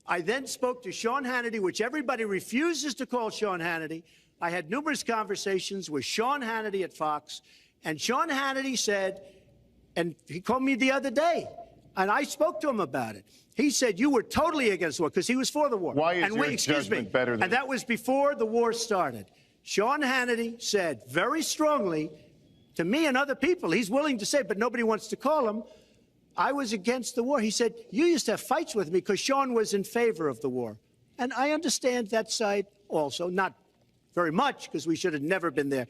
I then spoke to Sean Hannity, which everybody refuses to call Sean Hannity. I had numerous conversations with Sean Hannity at Fox, and Sean Hannity said, and he called me the other day, and I spoke to him about it. He said, you were totally against the war, because he was for the war. Why is your judgment better than... And that was before the war started. Sean Hannity said very strongly to me and other people, he's willing to say, but nobody wants to call him, I was against the war. He said, you used to have fights with me because Sean was in favor of the war. And I understand that side also, not very much, because we should have never been there.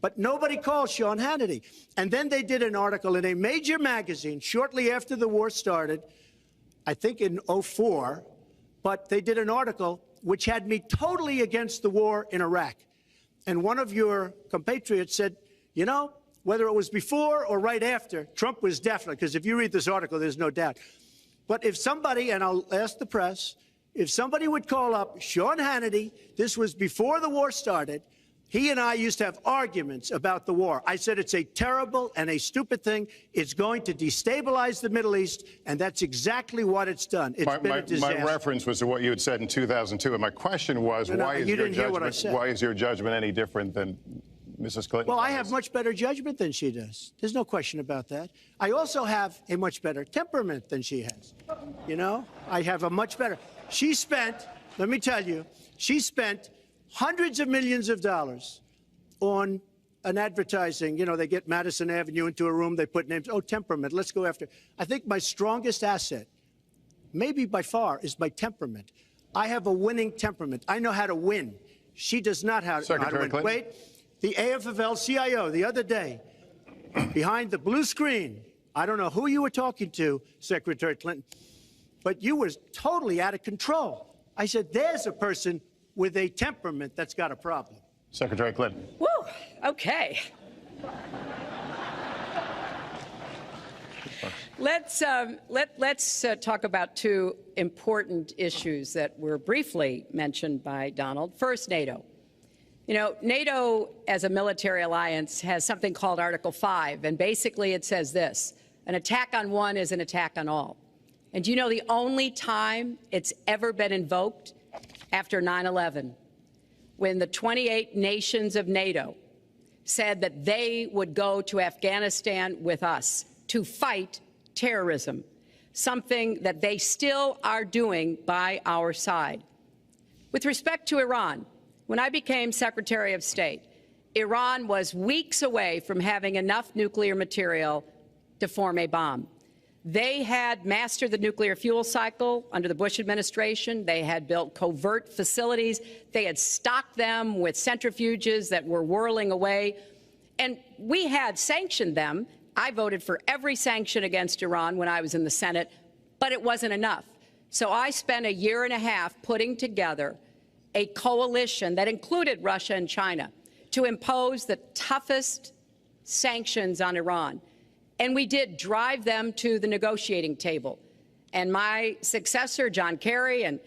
But nobody called Sean Hannity. And then they did an article in a major magazine shortly after the war started, I think in 2004, but they did an article which had me totally against the war in Iraq. And one of your compatriots said, you know, whether it was before or right after, Trump was definitely, because if you read this article, there's no doubt. But if somebody, and I'll ask the press, if somebody would call up Sean Hannity, this was before the war started, he and I used to have arguments about the war. I said it's a terrible and a stupid thing. It's going to destabilize the Middle East, and that's exactly what it's done. It's been a disaster. My reference was to what you had said in 2002, and my question was, why is your judgment any different than Mrs. Clinton? Well, I have much better judgment than she does. There's no question about that. I also have a much better temperament than she has. You know, I have a much better... She spent, let me tell you, she spent hundreds of millions of dollars on an advertising. You know, they get Madison Avenue into a room, they put names. Oh, temperament, let's go after. I think my strongest asset, maybe by far, is my temperament. I have a winning temperament. I know how to win. She does not know how to win. Clinton. Wait, the AFL-CIO the other day, behind the blue screen, I don't know who you were talking to, Secretary Clinton, but you were totally out of control. I said, there's a person with a temperament that's got a problem. Secretary Clinton. Woo, okay. Let's talk about two important issues that were briefly mentioned by Donald. First, NATO. You know, NATO as a military alliance has something called Article 5, and basically it says this: an attack on one is an attack on all. And do you know the only time it's ever been invoked? After 9/11, when the 28 nations of NATO said that they would go to Afghanistan with us to fight terrorism, something that they still are doing by our side. With respect to Iran, when I became Secretary of State, Iran was weeks away from having enough nuclear material to form a bomb. They had mastered the nuclear fuel cycle under the Bush administration. They had built covert facilities. They had stocked them with centrifuges that were whirling away. And we had sanctioned them. I voted for every sanction against Iran when I was in the Senate, but it wasn't enough. So I spent a year and a half putting together a coalition that included Russia and China to impose the toughest sanctions on Iran. And we did drive them to the negotiating table. And my successor, John Kerry, and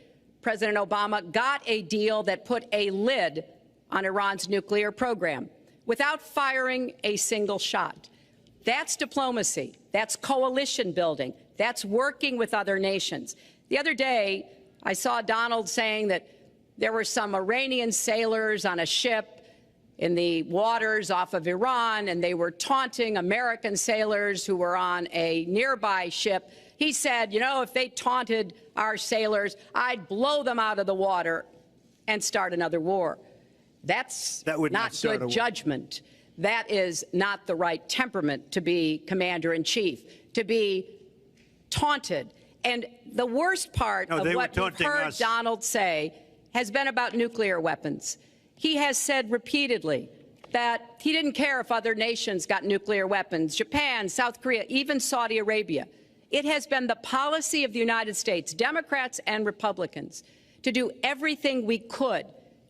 President Obama got a deal that put a lid on Iran's nuclear program without firing a single shot. That's diplomacy. That's coalition building. That's working with other nations. The other day, I saw Donald saying that there were some Iranian sailors on a ship in the waters off of Iran, and they were taunting American sailors who were on a nearby ship. He said, you know, if they taunted our sailors, I'd blow them out of the water and start another war. That's not good judgment. That is not the right temperament to be commander-in-chief, to be taunted. And the worst part of what we've heard Donald say has been about nuclear weapons. He has said repeatedly that he didn't care if other nations got nuclear weapons, Japan, South Korea, even Saudi Arabia. It has been the policy of the United States, Democrats and Republicans, to do everything we could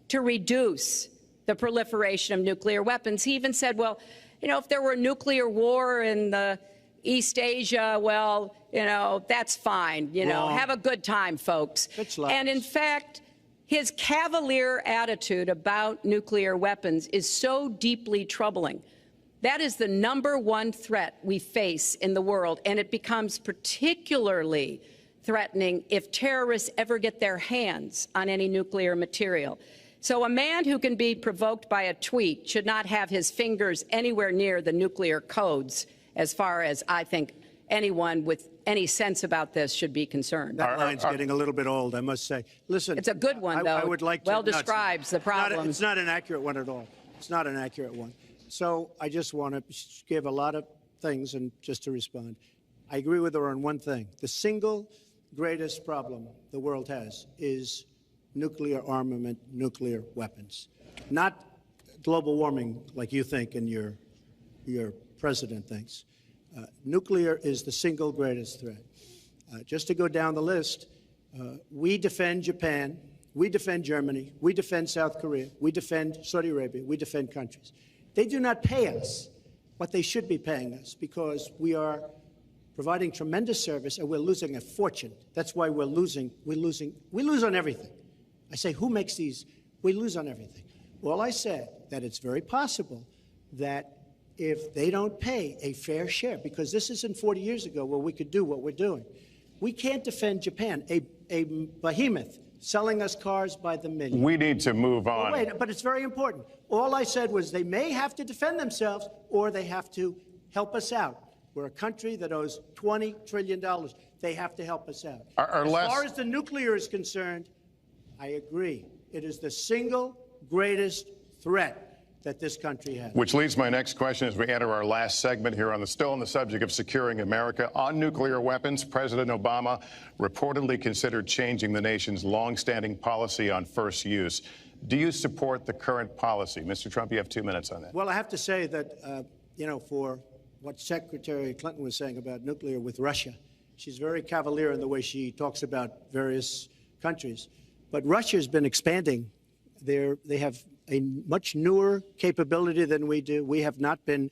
to reduce the proliferation of nuclear weapons. He even said, well, you know, if there were a nuclear war in the East Asia, well, you know, that's fine. You know, have a good time, folks. And in fact, his cavalier attitude about nuclear weapons is so deeply troubling. That is the #1 threat we face in the world, and it becomes particularly threatening if terrorists ever get their hands on any nuclear material. So a man who can be provoked by a tweet should not have his fingers anywhere near the nuclear codes, as far as I think anyone with any sense about this should be concerned. That line's getting a little bit old, I must say. Listen, it's a good one, though. I would like to, well describes the problem. It's not an accurate one at all. It's not an accurate one. So I just want to give a lot of things, and just to respond, I agree with her on one thing. The single greatest problem the world has is nuclear armament, nuclear weapons, not global warming like you think and your president thinks. Nuclear is the single greatest threat. Just to go down the list, we defend Japan, we defend Germany, we defend South Korea, we defend Saudi Arabia, we defend countries. They do not pay us what they should be paying us because we are providing tremendous service and we're losing a fortune. That's why we're losing. We lose on everything. I say, who makes these? We lose on everything. Well, I said that it's very possible that if they don't pay a fair share, because this isn't 40 years ago where we could do what we're doing. We can't defend Japan, a behemoth selling us cars by the million. We need to move on. Well, wait, but it's very important. All I said was they may have to defend themselves or they have to help us out. We're a country that owes $20 trillion. They have to help us out. As far as the nuclear is concerned, I agree. It is the single greatest threat that this country has. Which leads my next question as we enter our last segment here still on the subject of securing America. On nuclear weapons, President Obama reportedly considered changing the nation's longstanding policy on first use. Do you support the current policy? Mr. Trump, you have 2 minutes on that. Well, I have to say that, you know, for what Secretary Clinton was saying about nuclear with Russia, she's very cavalier in the way she talks about various countries. But Russia has been expanding. They have a much newer capability than we do. We have not been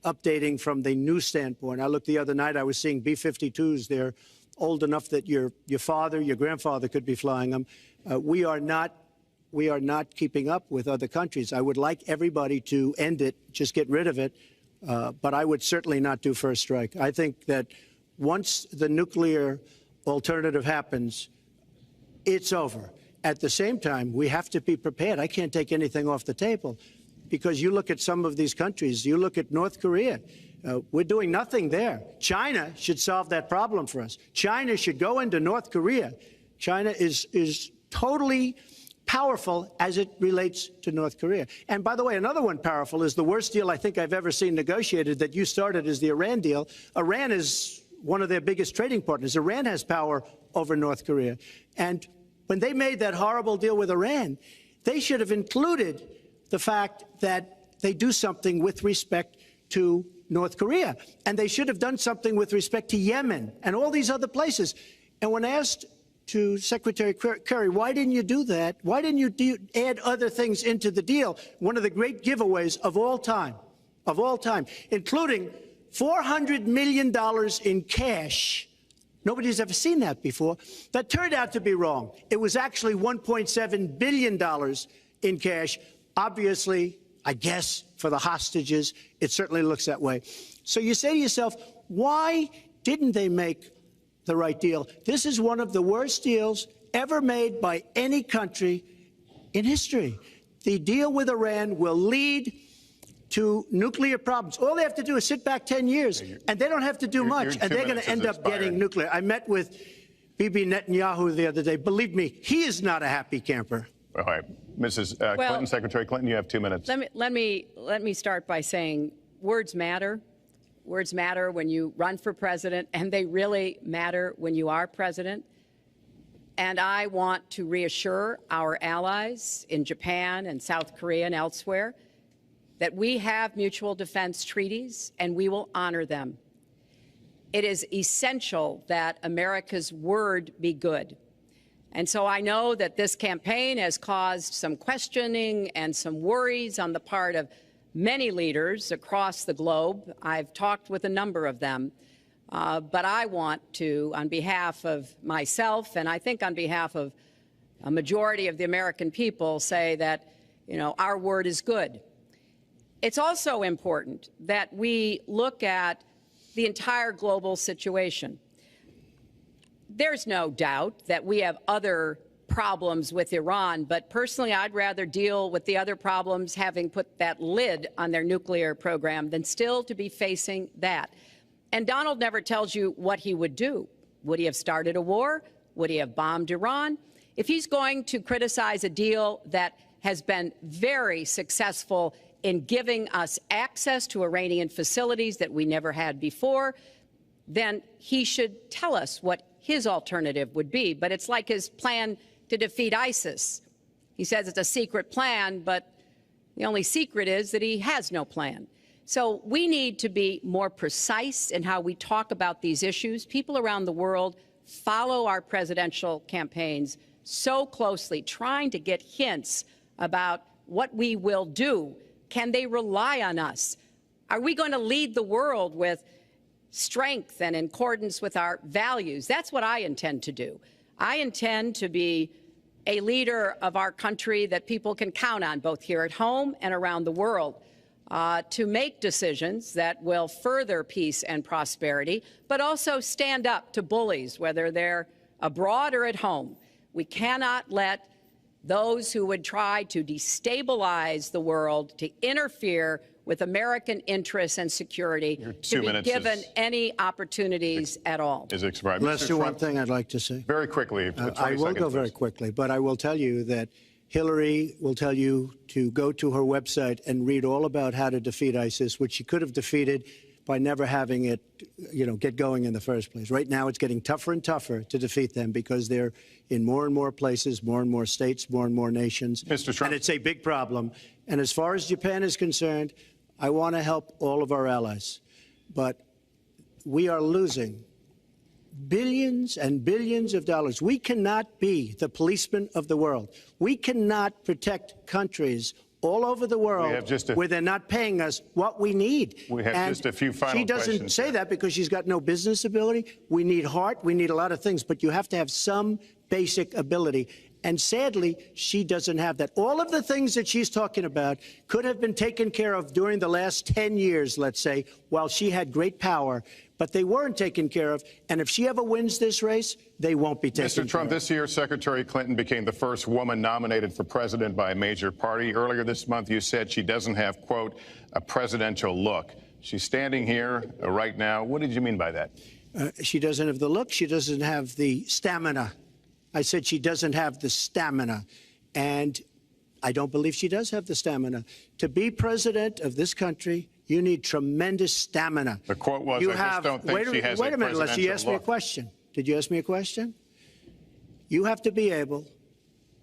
updating from the new standpoint. I looked the other night, I was seeing B-52s. They're old enough that your father, your grandfather could be flying them. We are not keeping up with other countries. I would like everybody to end it, just get rid of it, but I would certainly not do first strike. I think that once the nuclear alternative happens, it's over. At the same time, we have to be prepared. I can't take anything off the table because you look at some of these countries, you look at North Korea, we're doing nothing there. China should solve that problem for us. China should go into North Korea. China is totally powerful as it relates to North Korea. And by the way, another one powerful is the worst deal I think I've ever seen negotiated that you started is the Iran deal. Iran is one of their biggest trading partners. Iran has power over North Korea. And when they made that horrible deal with Iran, they should have included the fact that they do something with respect to North Korea. And they should have done something with respect to Yemen and all these other places. And when asked to Secretary Kerry, why didn't you do that? Why didn't you add other things into the deal? One of the great giveaways of all time, including $400 million in cash. Nobody's ever seen that before. That turned out to be wrong. It was actually $1.7 billion in cash. Obviously, I guess, for the hostages, it certainly looks that way. So you say to yourself, why didn't they make the right deal? This is one of the worst deals ever made by any country in history. The deal with Iran will lead to nuclear problems. All they have to do is sit back 10 years, and they don't have to do much, and they're going to end up getting nuclear. I met with Bibi Netanyahu the other day. Believe me, he is not a happy camper. All right. Mrs. Clinton, Secretary Clinton, you have 2 minutes. Let me start by saying words matter. Words matter when you run for president, and they really matter when you are president. And I want to reassure our allies in Japan and South Korea and elsewhere that we have mutual defense treaties and we will honor them. It is essential that America's word be good. And so I know that this campaign has caused some questioning and some worries on the part of many leaders across the globe. I've talked with a number of them, but I want to, on behalf of myself and I think on behalf of a majority of the American people, say that, our word is good. It's also important that we look at the entire global situation. There's no doubt that we have other problems with Iran, but personally, I'd rather deal with the other problems having put that lid on their nuclear program than still to be facing that. And Donald never tells you what he would do. Would he have started a war? Would he have bombed Iran? If he's going to criticize a deal that has been very successful in giving us access to Iranian facilities that we never had before, then he should tell us what his alternative would be. But it's like his plan to defeat ISIS. He says it's a secret plan, but the only secret is that he has no plan. So we need to be more precise in how we talk about these issues. People around the world follow our presidential campaigns so closely, trying to get hints about what we will do. Can they rely on us? Are we going to lead the world with strength and in accordance with our values? That's what I intend to do. I intend to be a leader of our country that people can count on, both here at home and around the world, to make decisions that will further peace and prosperity, but also stand up to bullies, whether they're abroad or at home. We cannot let those who would try to destabilize the world, to interfere with American interests and security, to be given any opportunities at all. Is expired. Let's do one thing I'd like to say. Very quickly. I will go very quickly, but I will tell you that Hillary will tell you to go to her website and read all about how to defeat ISIS, which she could have defeated by never having it, get going in the first place. Right now, it's getting tougher and tougher to defeat them because they're in more and more places, more and more states, more and more nations. Mr. Trump. And it's a big problem. And as far as Japan is concerned, I want to help all of our allies. But we are losing billions and billions of dollars. We cannot be the policeman of the world. We cannot protect countries all over the world where they're not paying us what we need. We have just a few final questions. She doesn't say that because she's got no business ability. We need heart. We need a lot of things. But you have to have some basic ability. And sadly, she doesn't have that. All of the things that she's talking about could have been taken care of during the last 10 years, let's say, while she had great power. But they weren't taken care of. And if she ever wins this race, they won't be taken care of. Mr. Trump, this year, Secretary Clinton became the first woman nominated for president by a major party. Earlier this month, you said she doesn't have, quote, a presidential look. She's standing here right now. What did you mean by that? She doesn't have the look. She doesn't have the stamina. I said she doesn't have the stamina. And I don't believe she does have the stamina. To be president of this country, you need tremendous stamina. The quote was, I just don't think she has a presidential look. Wait a minute, Leslie, you asked me a question. Did you ask me a question? You have to be able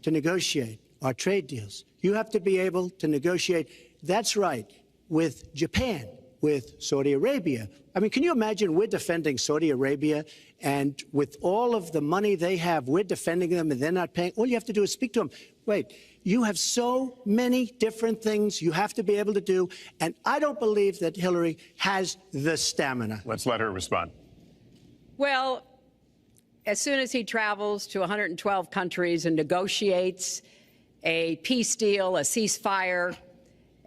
to negotiate our trade deals. You have to be able to negotiate, that's right, with Japan, with Saudi Arabia. I mean, can you imagine we're defending Saudi Arabia, and with all of the money they have, we're defending them and they're not paying? All you have to do is speak to them. Wait, you have so many different things you have to be able to do, and I don't believe that Hillary has the stamina. Let's let her respond. Well, as soon as he travels to 112 countries and negotiates a peace deal, a ceasefire,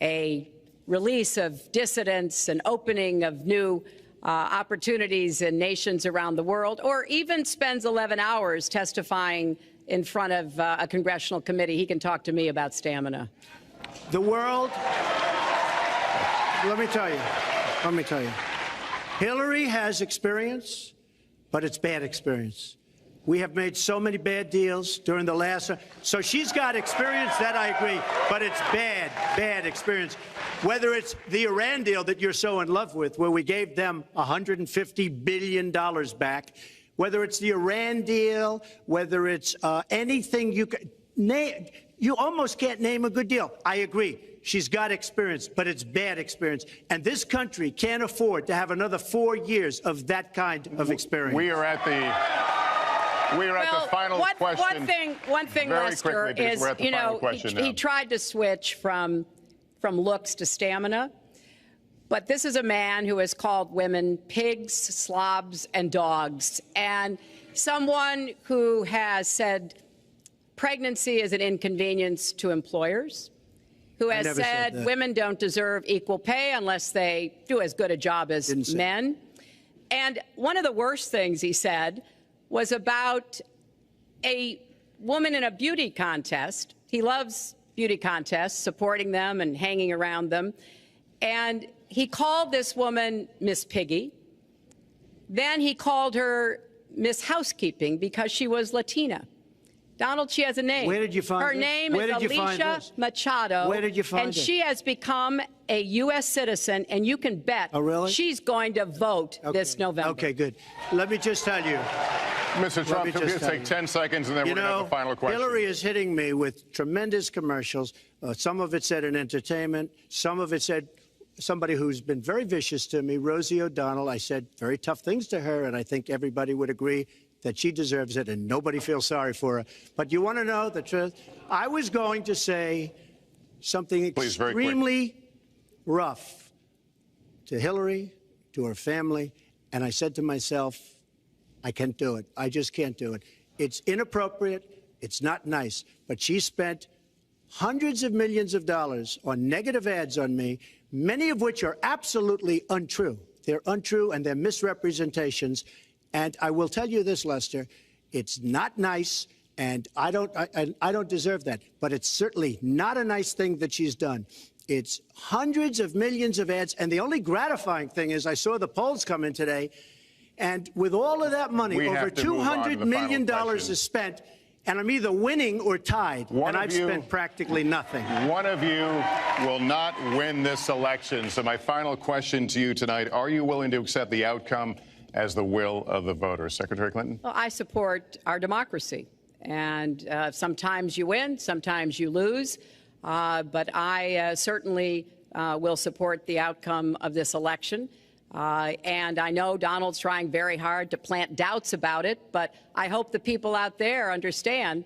a release of dissidents, an opening of new opportunities in nations around the world, or even spends 11 hours testifying in front of a congressional committee, he can talk to me about stamina. The world, let me tell you, Hillary has experience, but it's bad experience. We have made so many bad deals during the last, so she's got experience, that I agree, but it's bad experience. Whether it's the Iran deal that you're so in love with, where we gave them $150 billion back, whether it's the Iran deal, whether it's anything you can name, you almost can't name a good deal. I agree. She's got experience, but it's bad experience. And this country can't afford to have another 4 years of that kind of experience. We are at the final question. One thing, Very Lester, quickly, is, you know, he tried to switch from looks to stamina. But this is a man who has called women pigs, slobs, and dogs, and someone who has said pregnancy is an inconvenience to employers, who has said women don't deserve equal pay unless they do as good a job as men. And one of the worst things he said was about a woman in a beauty contest. He loves beauty contests, supporting them and hanging around them. And he called this woman Miss Piggy. Then he called her Miss Housekeeping because she was Latina. Donald, she has a name. Where did you find her this? name Where is did you find Alicia this? Machado. Where did you find and it? she has become a U.S. citizen, and you can bet she's going to vote this November. Okay, good. Let me just tell you. Mr. Trump, can you take 10 seconds, and then we're going to have the final question. Hillary is hitting me with tremendous commercials. Some of it said in entertainment. Some of it said somebody who's been very vicious to me, Rosie O'Donnell. I said very tough things to her, and I think everybody would agree that she deserves it, and nobody feels sorry for her. But you want to know the truth? I was going to say something extremely rough to Hillary, to her family, and I said to myself, I can't do it. I just can't do it. It's inappropriate. It's not nice. But she spent hundreds of millions of dollars on negative ads on me, many of which are absolutely untrue. They're untrue and they're misrepresentations. And I will tell you this, Lester, it's not nice, and I don't deserve that. But it's certainly not a nice thing that she's done. It's hundreds of millions of ads, and the only gratifying thing is I saw the polls come in today, and with all of that money, over $200 million is spent, and I'm either winning or tied, and I've spent practically nothing. One of you will not win this election. So my final question to you tonight, are you willing to accept the outcome as the will of the voters? Secretary Clinton? Well, I support our democracy. And sometimes you win, sometimes you lose. But I certainly will support the outcome of this election. And I know Donald's trying very hard to plant doubts about it, but I hope the people out there understand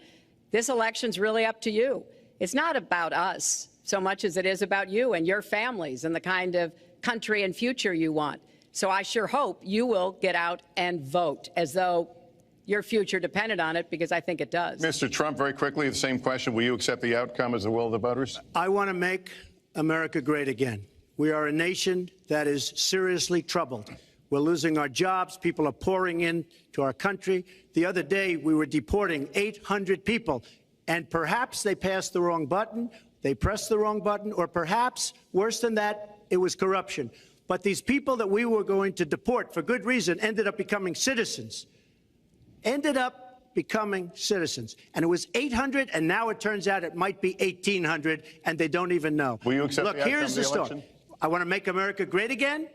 this election's really up to you. It's not about us so much as it is about you and your families and the kind of country and future you want. So I sure hope you will get out and vote as though your future depended on it, because I think it does. Mr. Trump, very quickly, the same question. Will you accept the outcome as the will of the voters? I want to make America great again. We are a nation that is seriously troubled. We're losing our jobs. People are pouring into our country. The other day, we were deporting 800 people, and perhaps they passed the wrong button, they pressed the wrong button, or perhaps, worse than that, it was corruption. But these people that we were going to deport for good reason ended up becoming citizens. And it was 800, and now it turns out it might be 1,800, and they don't even know. Will you accept Look, the outcome here's of the the election? story. I want to make America great again.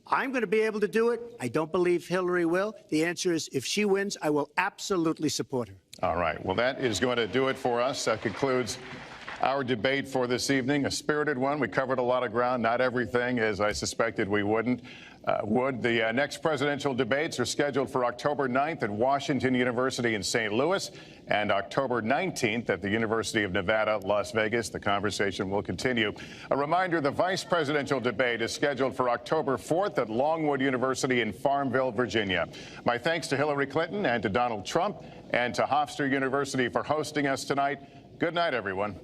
I'm going to be able to do it. I don't believe Hillary will. The answer is, if she wins, I will absolutely support her. All right. Well, that is going to do it for us. That concludes our debate for this evening. A spirited one. We covered a lot of ground, not everything, as I suspected we would. The next presidential debates are scheduled for October 9th at Washington University in St. Louis and October 19th at the University of Nevada, Las Vegas. The conversation will continue. A reminder, the vice presidential debate is scheduled for October 4th at Longwood University in Farmville, Virginia. My thanks to Hillary Clinton and to Donald Trump and to Hofstra University for hosting us tonight. Good night, everyone.